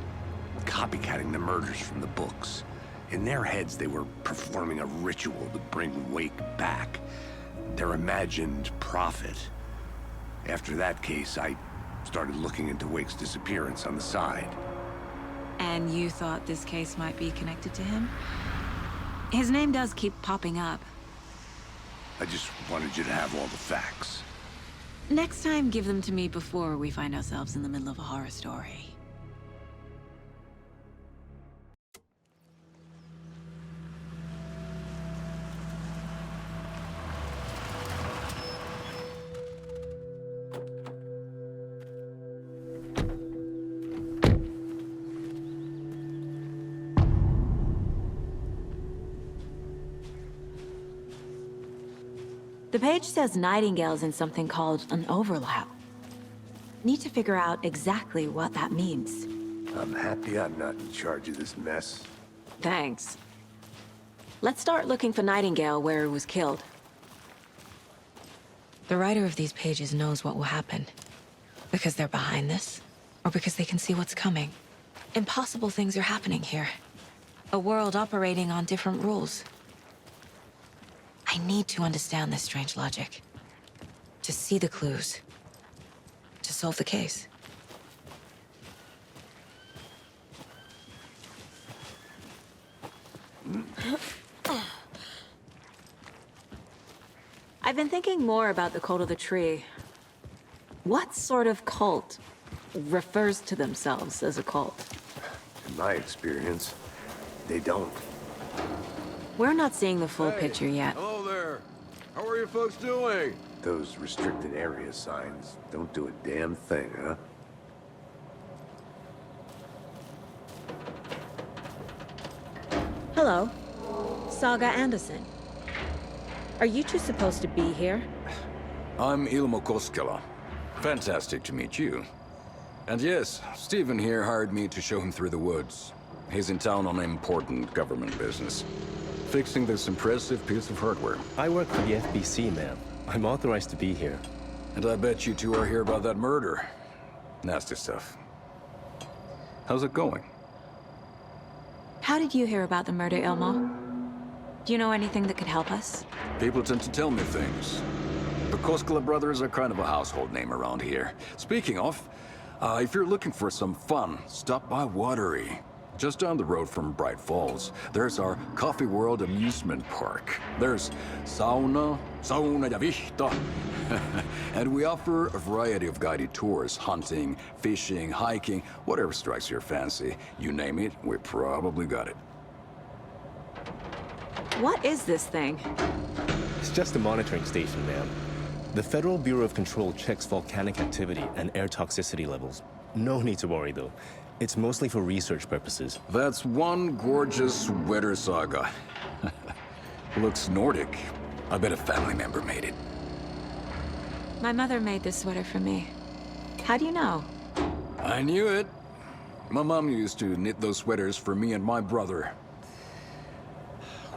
copycatting the murders from the books. In their heads, they were performing a ritual to bring Wake back. Their imagined prophet. After that case, I started looking into Wake's disappearance on the side. And you thought this case might be connected to him? His name does keep popping up. I just wanted you to have all the facts. Next time, give them to me before we find ourselves in the middle of a horror story. The page says Nightingale's in something called an overlap. Need to figure out exactly what that means. I'm happy I'm not in charge of this mess. Thanks. Let's start looking for Nightingale where he was killed. The writer of these pages knows what will happen. Because they're behind this, or because they can see what's coming. Impossible things are happening here. A world operating on different rules. I need to understand this strange logic. To see the clues. To solve the case. I've been thinking more about the cult of the tree. What sort of cult refers to themselves as a cult? In my experience, they don't. We're not seeing the full picture yet. Hello there. How are you folks doing? Those restricted area signs don't do a damn thing, huh? Hello. Saga Anderson. Are you two supposed to be here? I'm Ilmo Koskela. Fantastic to meet you. And yes, Stephen here hired me to show him through the woods. He's in town on important government business. Fixing this impressive piece of hardware. I work for the FBC, ma'am. I'm authorized to be here. And I bet you two are here about that murder. Nasty stuff. How's it going? How did you hear about the murder, Ilmo? Do you know anything that could help us? People tend to tell me things. The Koskela brothers are kind of a household name around here. Speaking of, if you're looking for some fun, stop by Watery. Just down the road from Bright Falls, there's our Coffee World amusement park. There's sauna ja vihta. And we offer a variety of guided tours, hunting, fishing, hiking, whatever strikes your fancy. You name it, we probably got it. What is this thing? It's just a monitoring station, ma'am. The Federal Bureau of Control checks volcanic activity and air toxicity levels. No need to worry, though. It's mostly for research purposes. That's one gorgeous sweater, Saga. Looks Nordic. I bet a family member made it. My mother made this sweater for me. How do you know? I knew it. My mom used to knit those sweaters for me and my brother.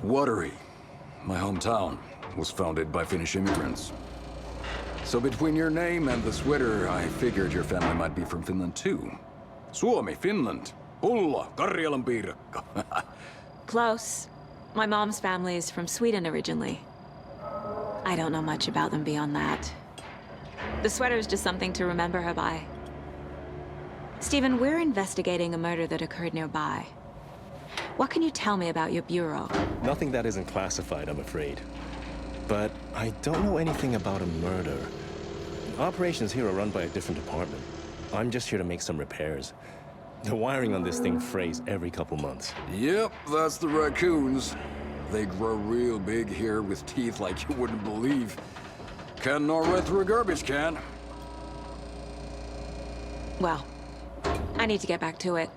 Watery, my hometown, was founded by Finnish immigrants. So between your name and the sweater, I figured your family might be from Finland too. Suomi, Finland. Ulla, Karjalan piirakka. Close. My mom's family is from Sweden originally. I don't know much about them beyond that. The sweater is just something to remember her by. Stephen, we're investigating a murder that occurred nearby. What can you tell me about your bureau? Nothing that isn't classified, I'm afraid. But I don't know anything about a murder. Operations here are run by a different department. I'm just here to make some repairs. The wiring on this thing frays every couple months. Yep, that's the raccoons. They grow real big here with teeth like you wouldn't believe. Can't gnaw right through a garbage can. Well, I need to get back to it.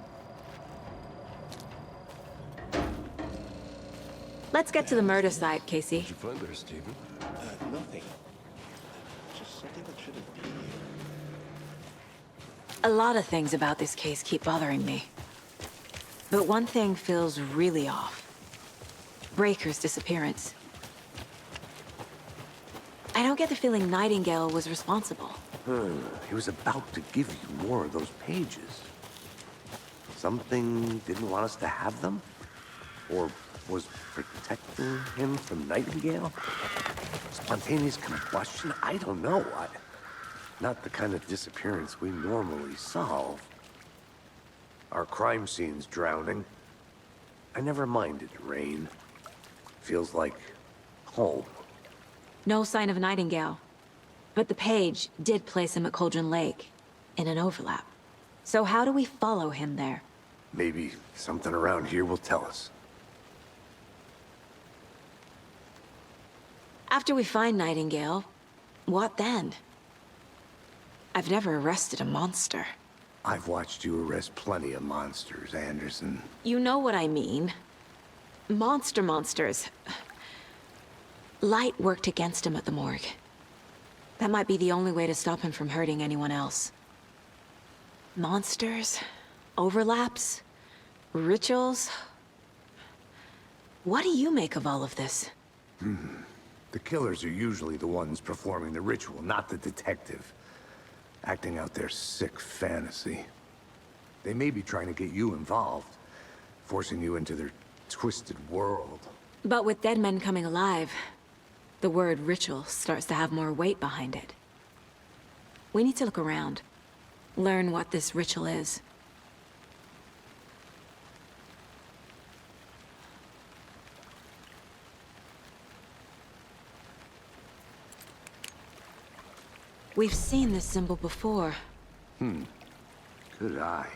Let's get to the murder site, Casey. What'd you find there, Stephen? Nothing. Just something that shouldn't be here. A lot of things about this case keep bothering me. But one thing feels really off. Breaker's disappearance. I don't get the feeling Nightingale was responsible. He was about to give you more of those pages. Something didn't want us to have them? Or was protecting him from Nightingale? Spontaneous combustion? I don't know. Not the kind of disappearance we normally solve. Our crime scene's drowning. I never minded rain. Feels like home. No sign of Nightingale. But the page did place him at Cauldron Lake, in an overlap. So how do we follow him there? Maybe something around here will tell us. After we find Nightingale, what then? I've never arrested a monster. I've watched you arrest plenty of monsters, Anderson. You know what I mean. Monsters. Light worked against him at the morgue. That might be the only way to stop him from hurting anyone else. Monsters? Overlaps? Rituals? What do you make of all of this? The killers are usually the ones performing the ritual, not the detective. Acting out their sick fantasy. They may be trying to get you involved, forcing you into their twisted world. But with dead men coming alive, the word ritual starts to have more weight behind it. We need to look around. Learn what this ritual is. We've seen this symbol before. Good eye.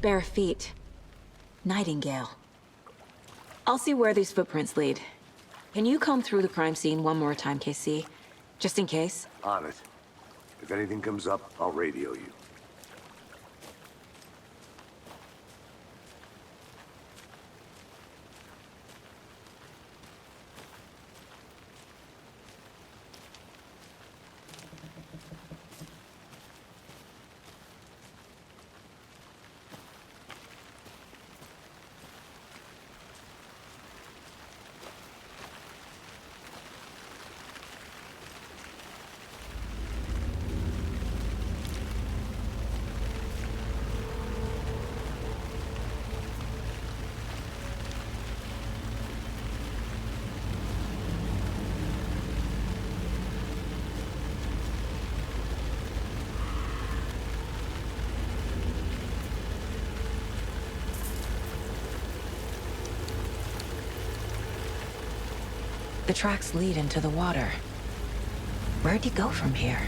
Bare feet. Nightingale. I'll see where these footprints lead. Can you comb through the crime scene one more time, KC? Just in case? On it. If anything comes up, I'll radio you. The tracks lead into the water. Where'd he go from here?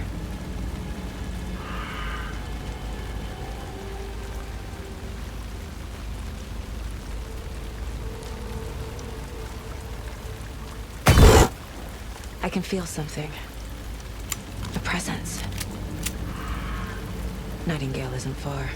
I can feel something. A presence. Nightingale isn't far.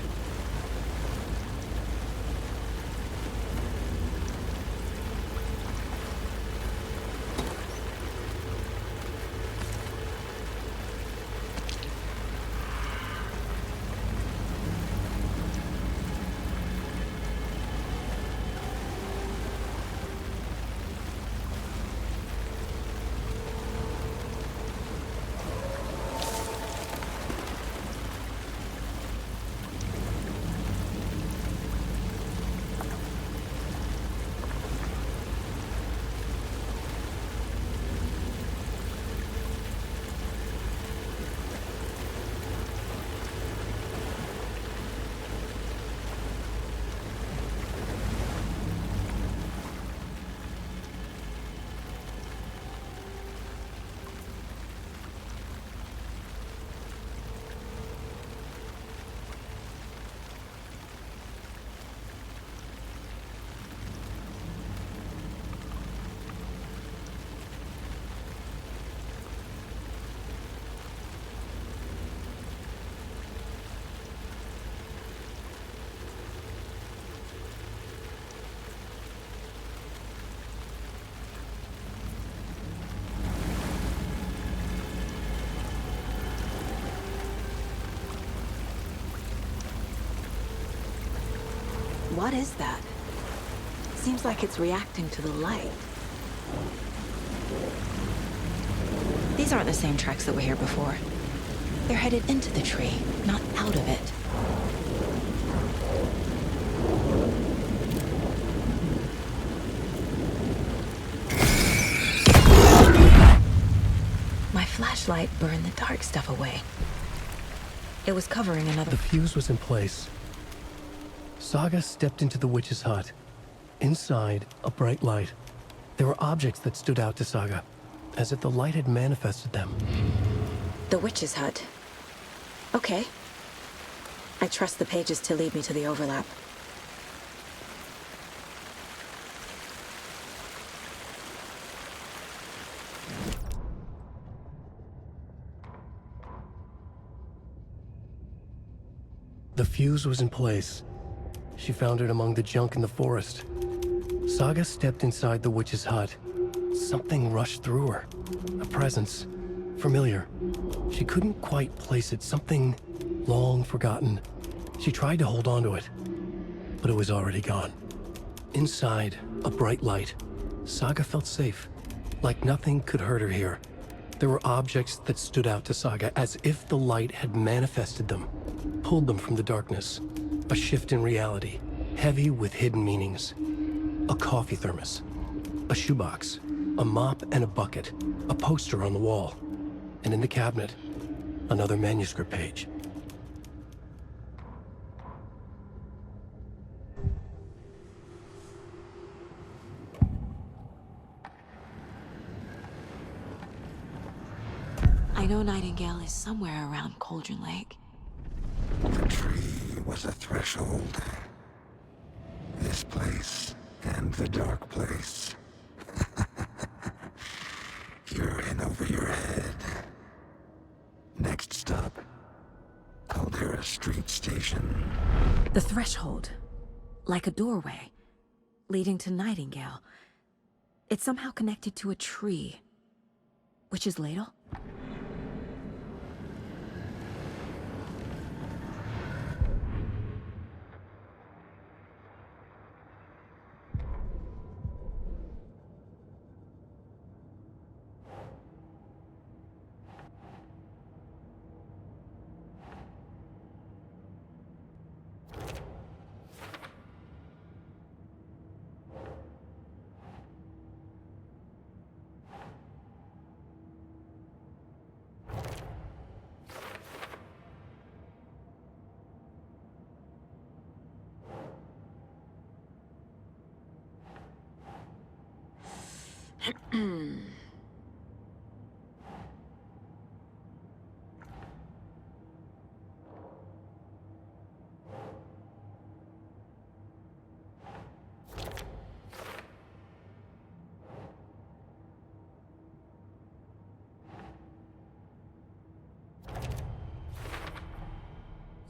What is that? Seems like it's reacting to the light. These aren't the same tracks that were here before. They're headed into the tree, not out of it. My flashlight burned the dark stuff away. It was covering another... The fuse was in place. Saga stepped into the witch's hut. Inside, a bright light. There were objects that stood out to Saga, as if the light had manifested them. The witch's hut. Okay. I trust the pages to lead me to the overlap. The fuse was in place. She found it among the junk in the forest. Saga stepped inside the witch's hut. Something rushed through her. A presence. Familiar. She couldn't quite place it. Something long forgotten. She tried to hold on to it, but it was already gone. Inside, a bright light. Saga felt safe, like nothing could hurt her here. There were objects that stood out to Saga as if the light had manifested them, pulled them from the darkness. A shift in reality, heavy with hidden meanings. A coffee thermos, a shoebox, a mop and a bucket, a poster on the wall, and in the cabinet, another manuscript page. I know Nightingale is somewhere around Cauldron Lake. The tree was a threshold. This place and the dark place. You're in over your head. Next stop, Caldera Street Station. The threshold. Like a doorway. Leading to Nightingale. It's somehow connected to a tree. Witch's Ladle?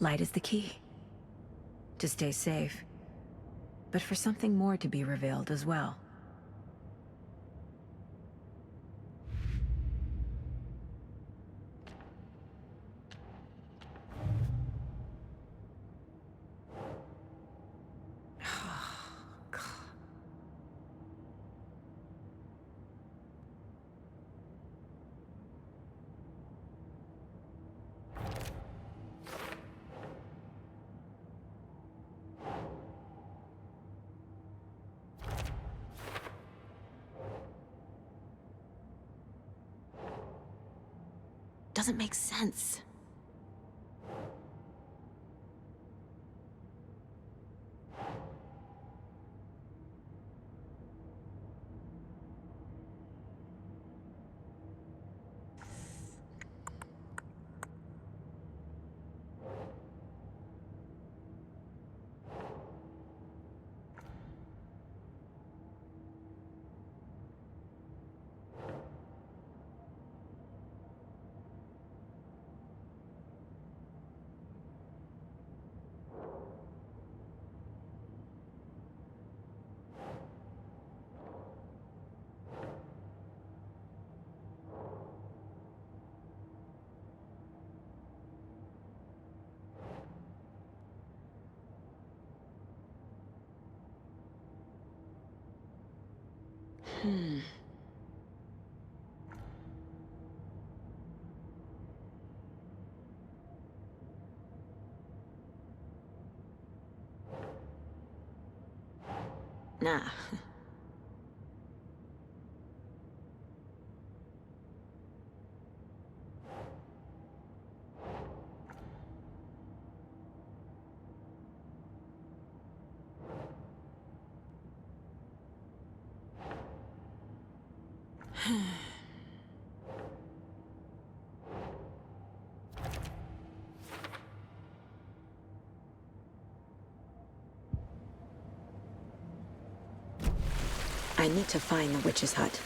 Light is the key. To stay safe. But for something more to be revealed as well. Doesn't make sense. Nah. I need to find the witch's hut.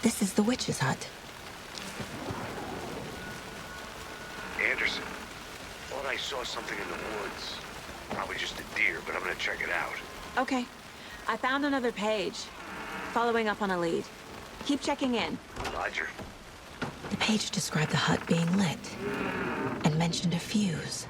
This is the witch's hut. Anderson, thought I saw something in the woods. Probably just a deer, but I'm gonna check it out. Okay. I found another page. Following up on a lead. Keep checking in. Roger. The page described the hut being lit and mentioned a fuse.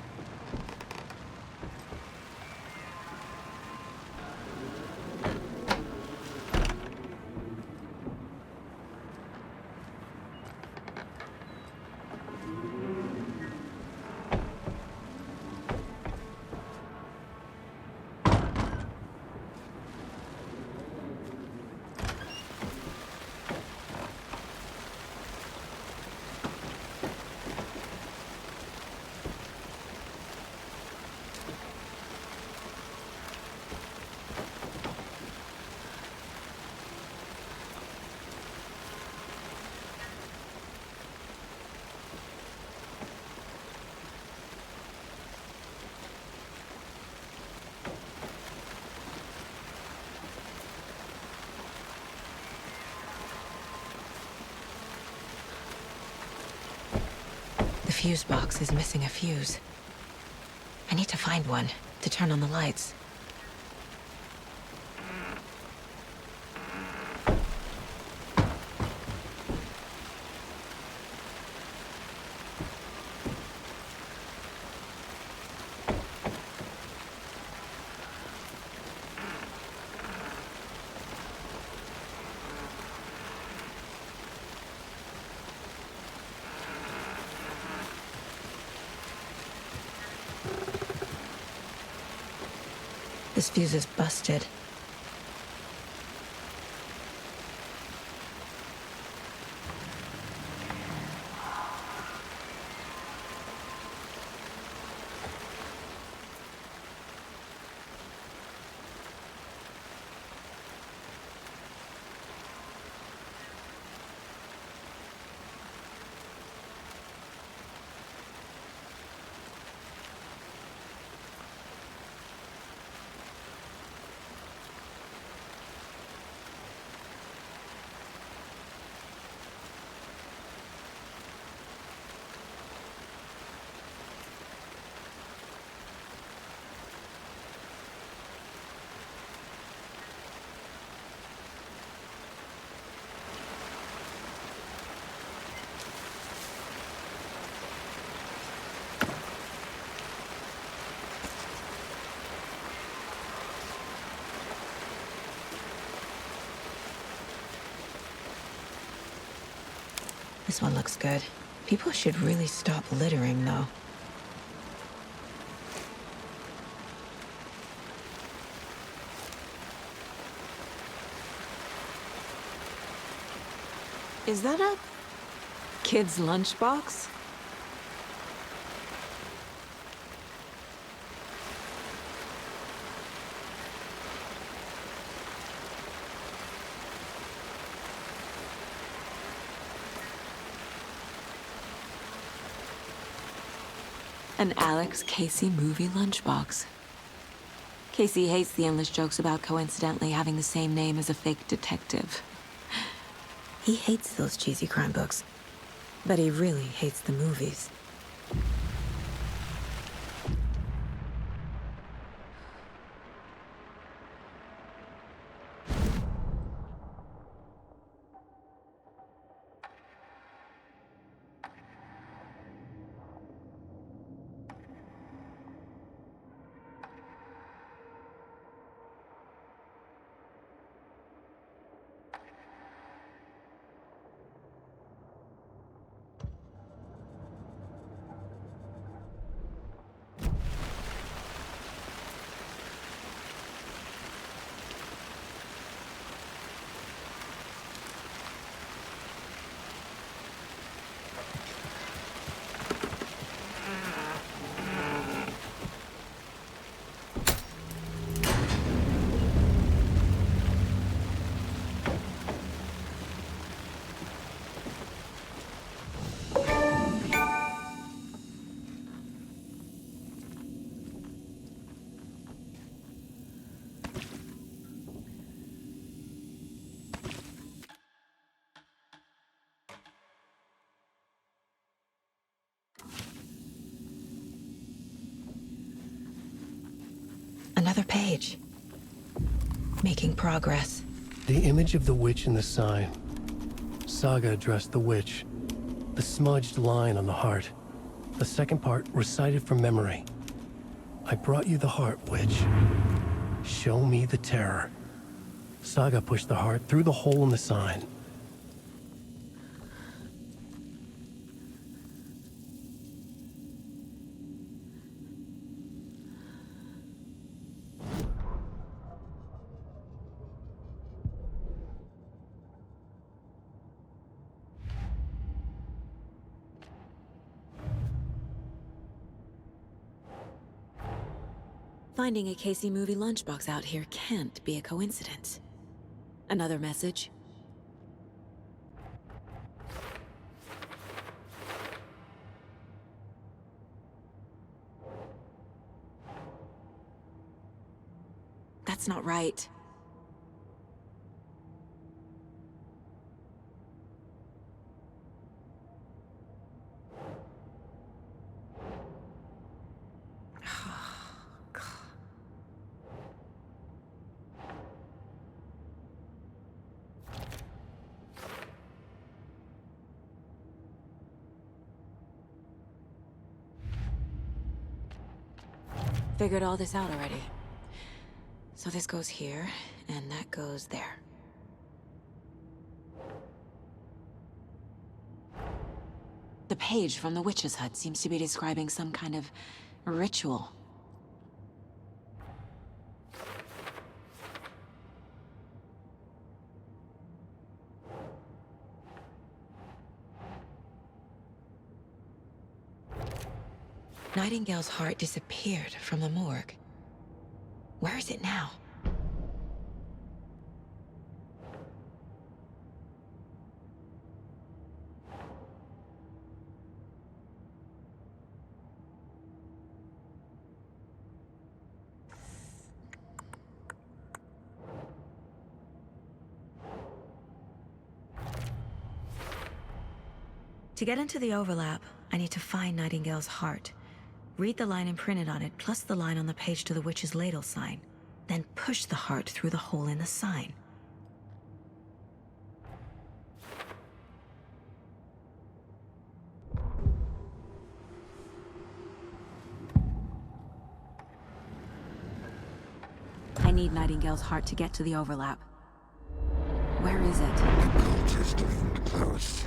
The fuse box is missing a fuse. I need to find one to turn on the lights. This fuse is busted. This one looks good. People should really stop littering, though. Is that a kid's lunchbox? An Alex Casey movie lunchbox. Casey hates the endless jokes about coincidentally having the same name as a fake detective. He hates those cheesy crime books, but he really hates the movies. Another page. Making progress. The image of the witch in the sign. Saga addressed the witch. The smudged line on the heart. The second part recited from memory. I brought you the heart, witch. Show me the terror. Saga pushed the heart through the hole in the sign. Finding a Casey movie lunchbox out here can't be a coincidence. Another message? That's not right. Figured all this out already. So this goes here, and that goes there. The page from the witch's hut seems to be describing some kind of ritual. Nightingale's heart disappeared from the morgue. Where is it now? To get into the overlap, I need to find Nightingale's heart. Read the line imprinted on it, plus the line on the page to the witch's ladle sign. Then push the heart through the hole in the sign. I need Nightingale's heart to get to the overlap. Where is it? The cult is getting close.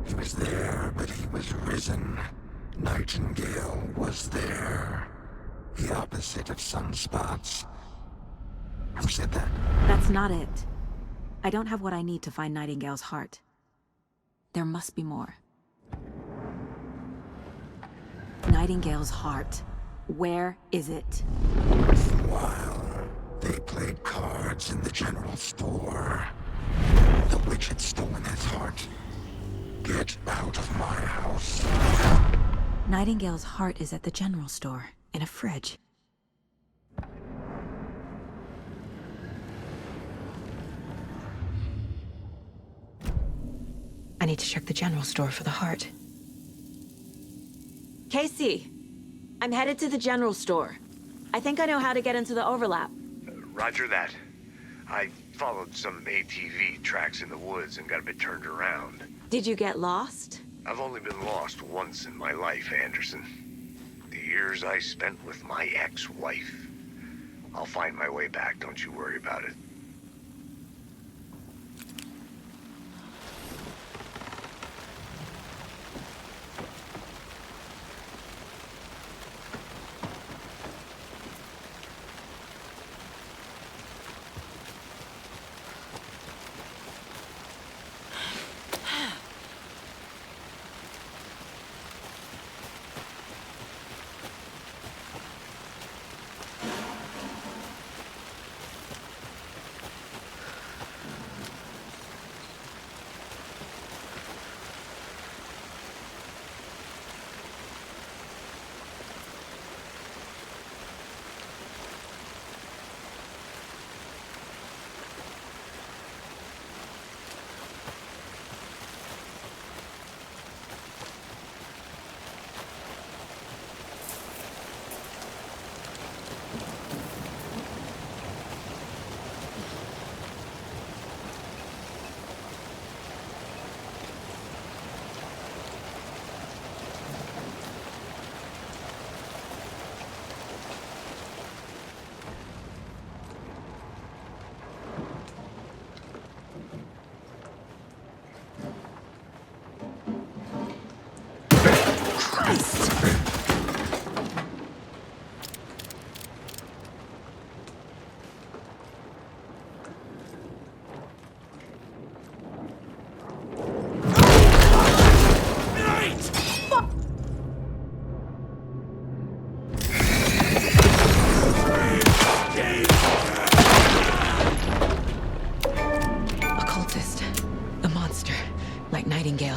He was there, but he was risen. Nightingale was there. The opposite of sunspots. Who said that? That's not it. I don't have what I need to find Nightingale's heart. There must be more. Nightingale's heart. Where is it? For a while, they played cards in the general store. The witch had stolen his heart. Get out of my house. Nightingale's heart is at the general store, in a fridge. I need to check the general store for the heart. Casey! I'm headed to the general store. I think I know how to get into the overlap. Roger that. I followed some ATV tracks in the woods and got a bit turned around. Did you get lost? I've only been lost once in my life, Anderson. The years I spent with my ex-wife. I'll find my way back, don't you worry about it. Christ! Occultist. A monster. Like Nightingale.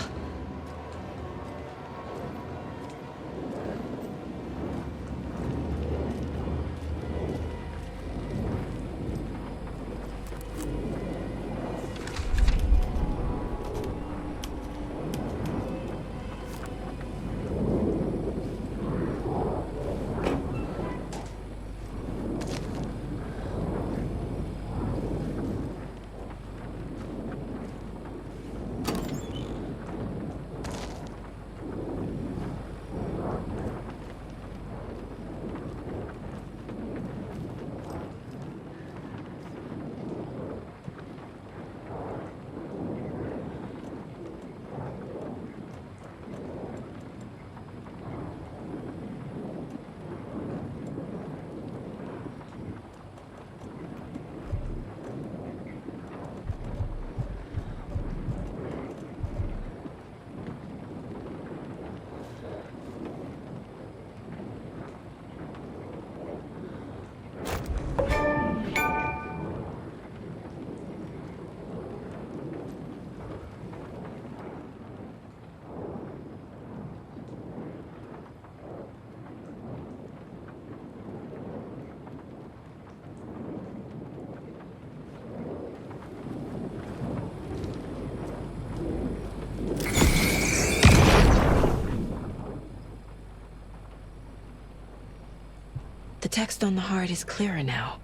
The text on the heart is clearer now.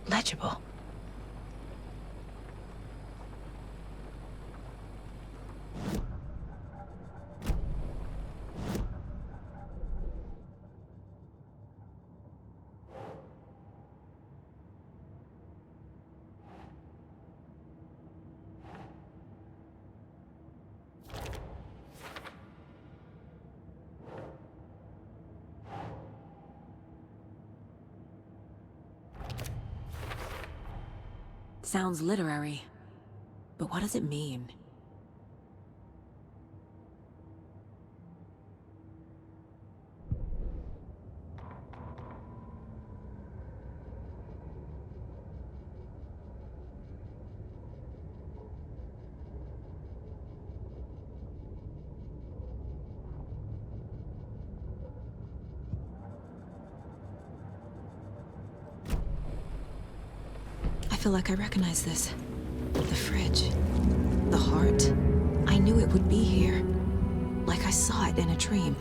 Legible. Sounds literary, but what does it mean? I feel like I recognize this. The fridge. The heart. I knew it would be here. Like I saw it in a dream.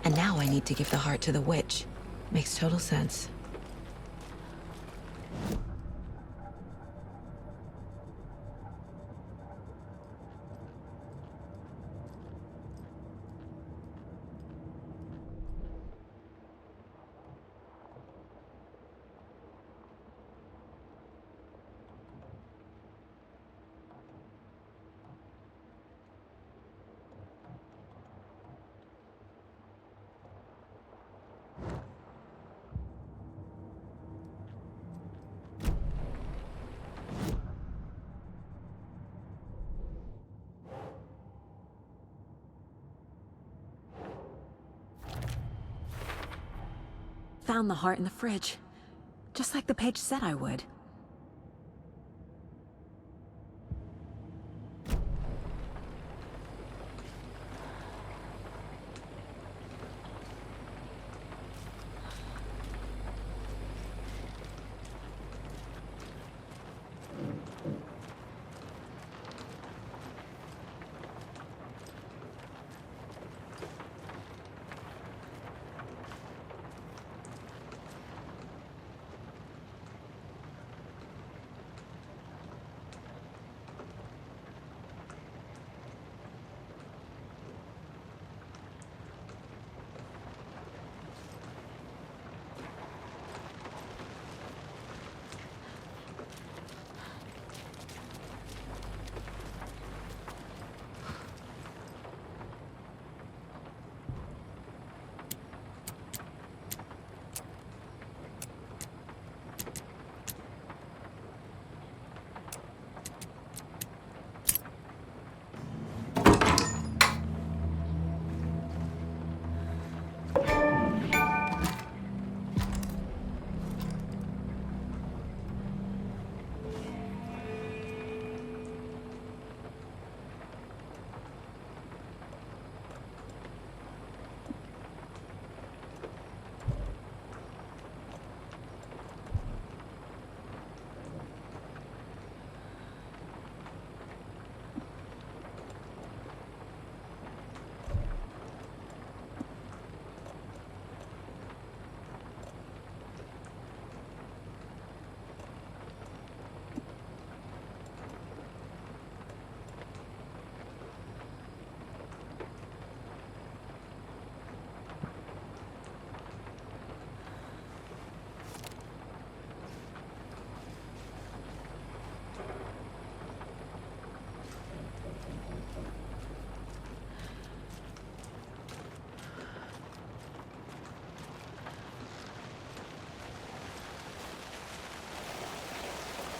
And now I need to give the heart to the witch. Makes total sense. Found the heart in the fridge. Just like the page said I would.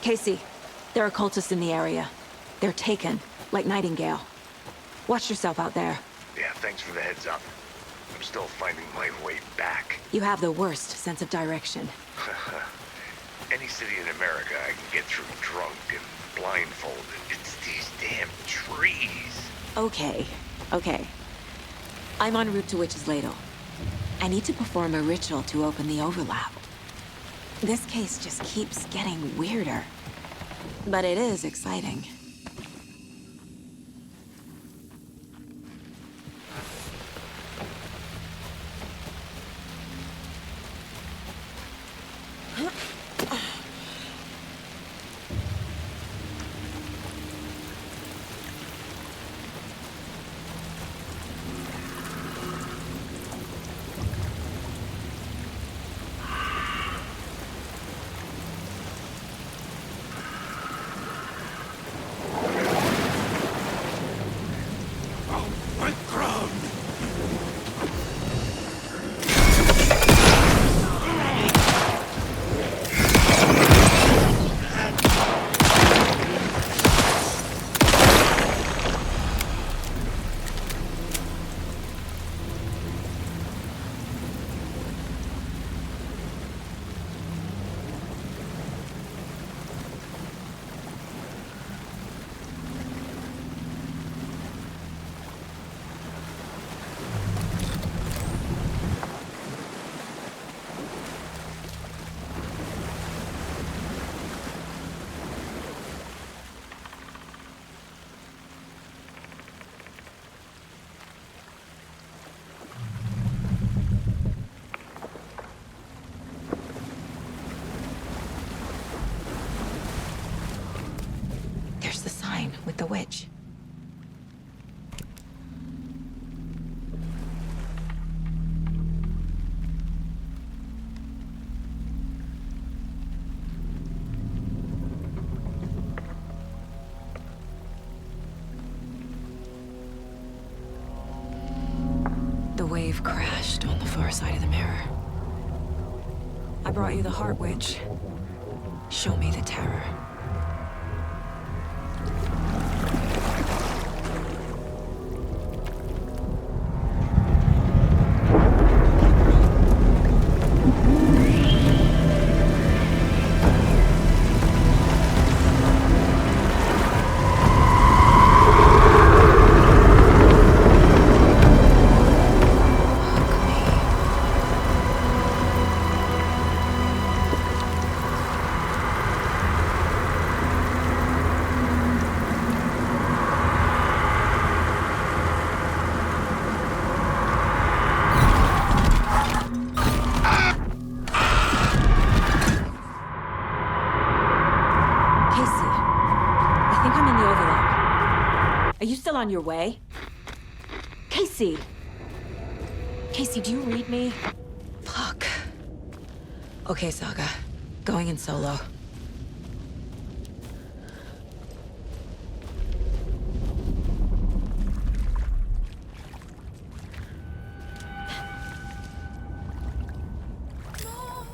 Casey, there are cultists in the area. They're taken, like Nightingale. Watch yourself out there. Yeah, thanks for the heads up. I'm still finding my way back. You have the worst sense of direction. Any city in America I can get through drunk and blindfolded. It's these damn trees. Okay, okay. I'm en route to Witch's Ladle. I need to perform a ritual to open the overlap. This case just keeps getting weirder. But it is exciting. There's the sign with the witch. The wave crashed on the far side of the mirror. I brought you the Heart Witch. Show me the terror. Are you still on your way? Casey! Casey, do you read me? Fuck. Okay, Saga. Going in solo.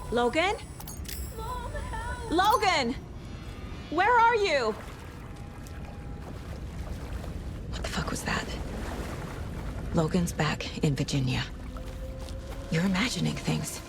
Logan? Logan! Where are you? What the fuck was that? Logan's back in Virginia. You're imagining things.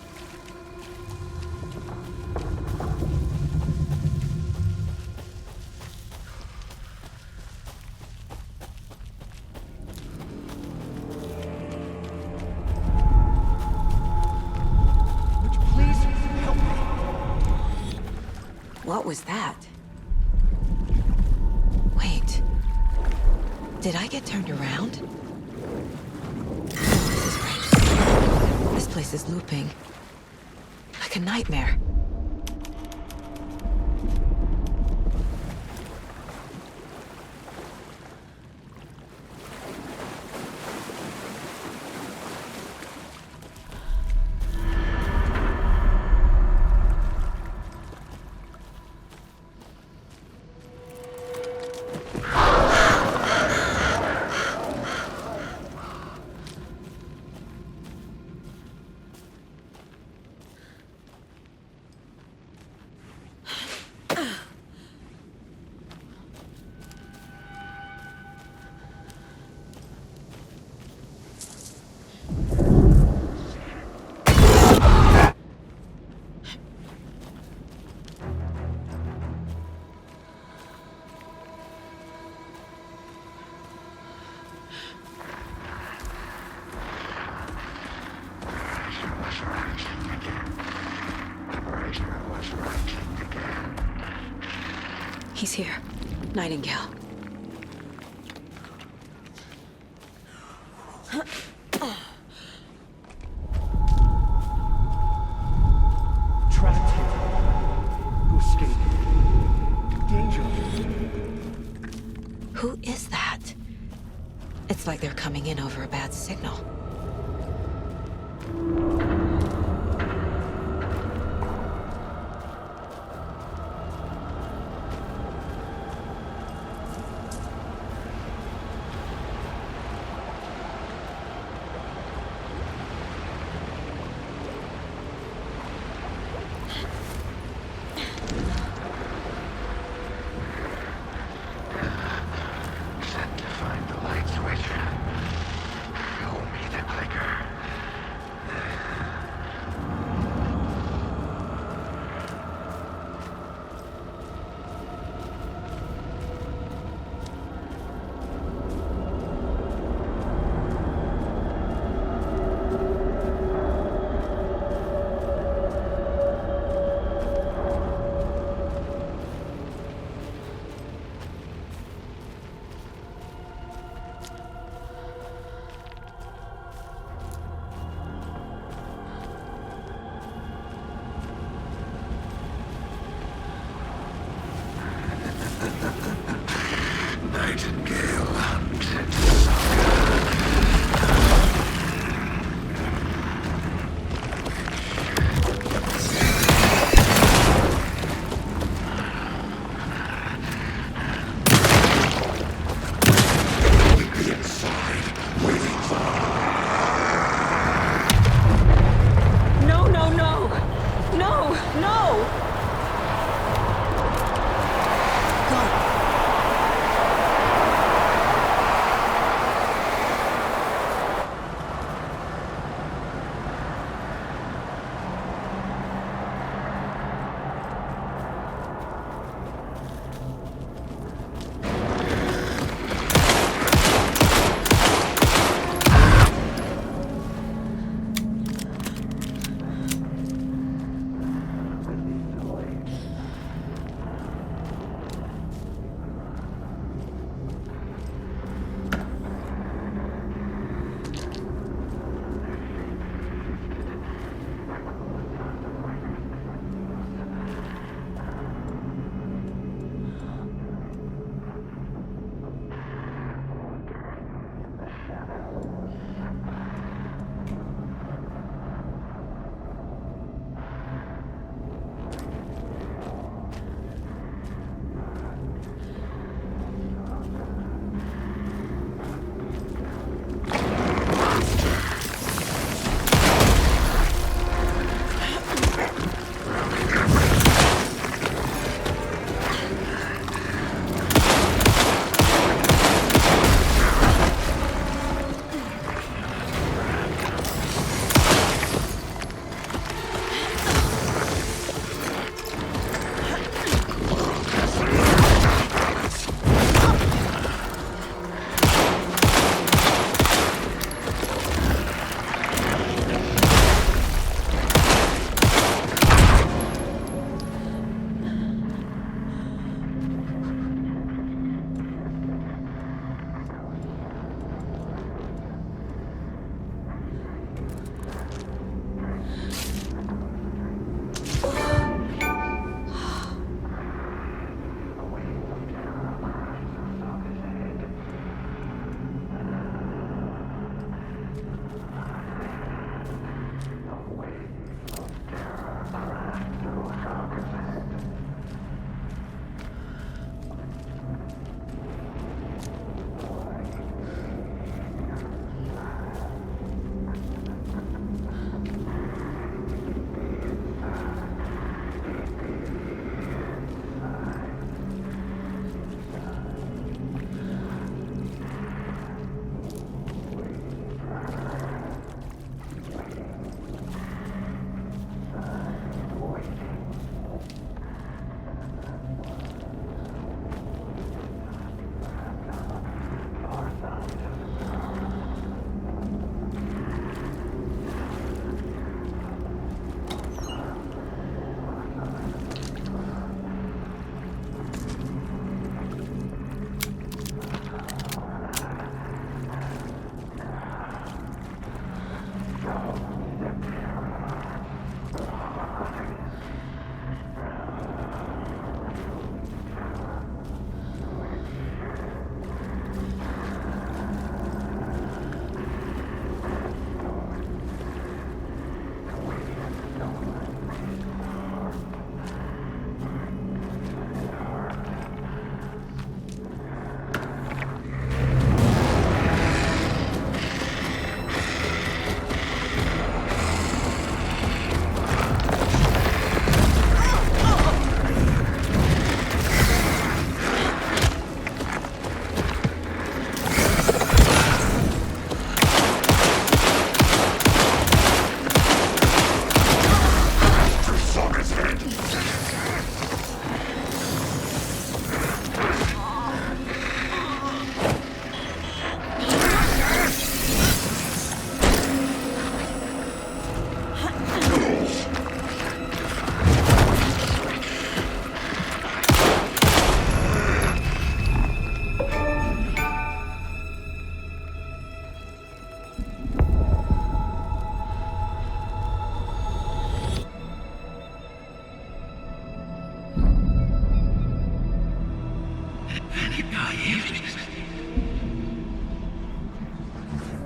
What was that? Wait. Did I get turned around? No, this is right. This place is looping. Like a nightmare. He's here. Nightingale. Trapped here. To escape. Danger. Who is that? It's like they're coming in over a bad signal. Set to find the light switch. Show me the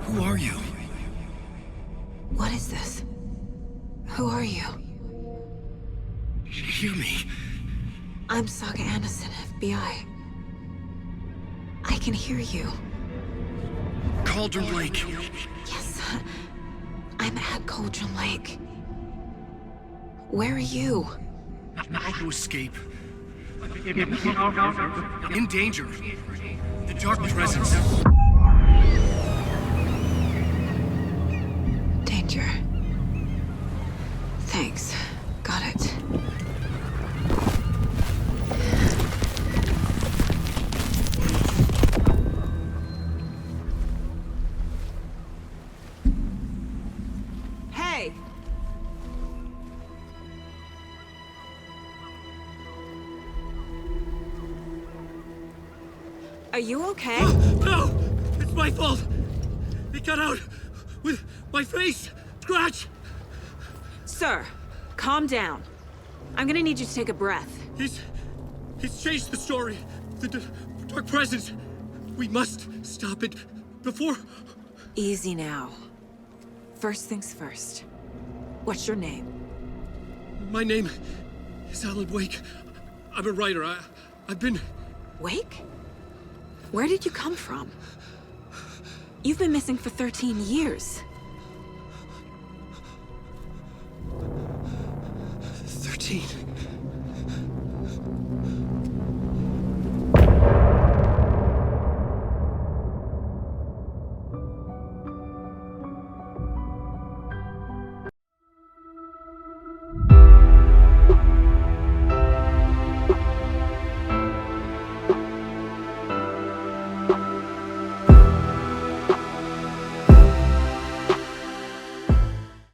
Who are you? What is this? Who are you? Hear me. I'm Saga Anderson, FBI. I can hear you. Cauldron Lake. Yes, I'm at Cauldron Lake. Where are you? Trying to escape. In danger. The dark presence. Danger. Thanks. Got it. Hey! Are you okay? No! It's my fault! It got out with my face! Scratch! Sir, calm down. I'm gonna need you to take a breath. He's changed the story. The dark presence. We must stop it before... Easy now. First things first. What's your name? My name is Alan Wake. I'm a writer. I've been... Wake? Where did you come from? You've been missing for 13 years. 13?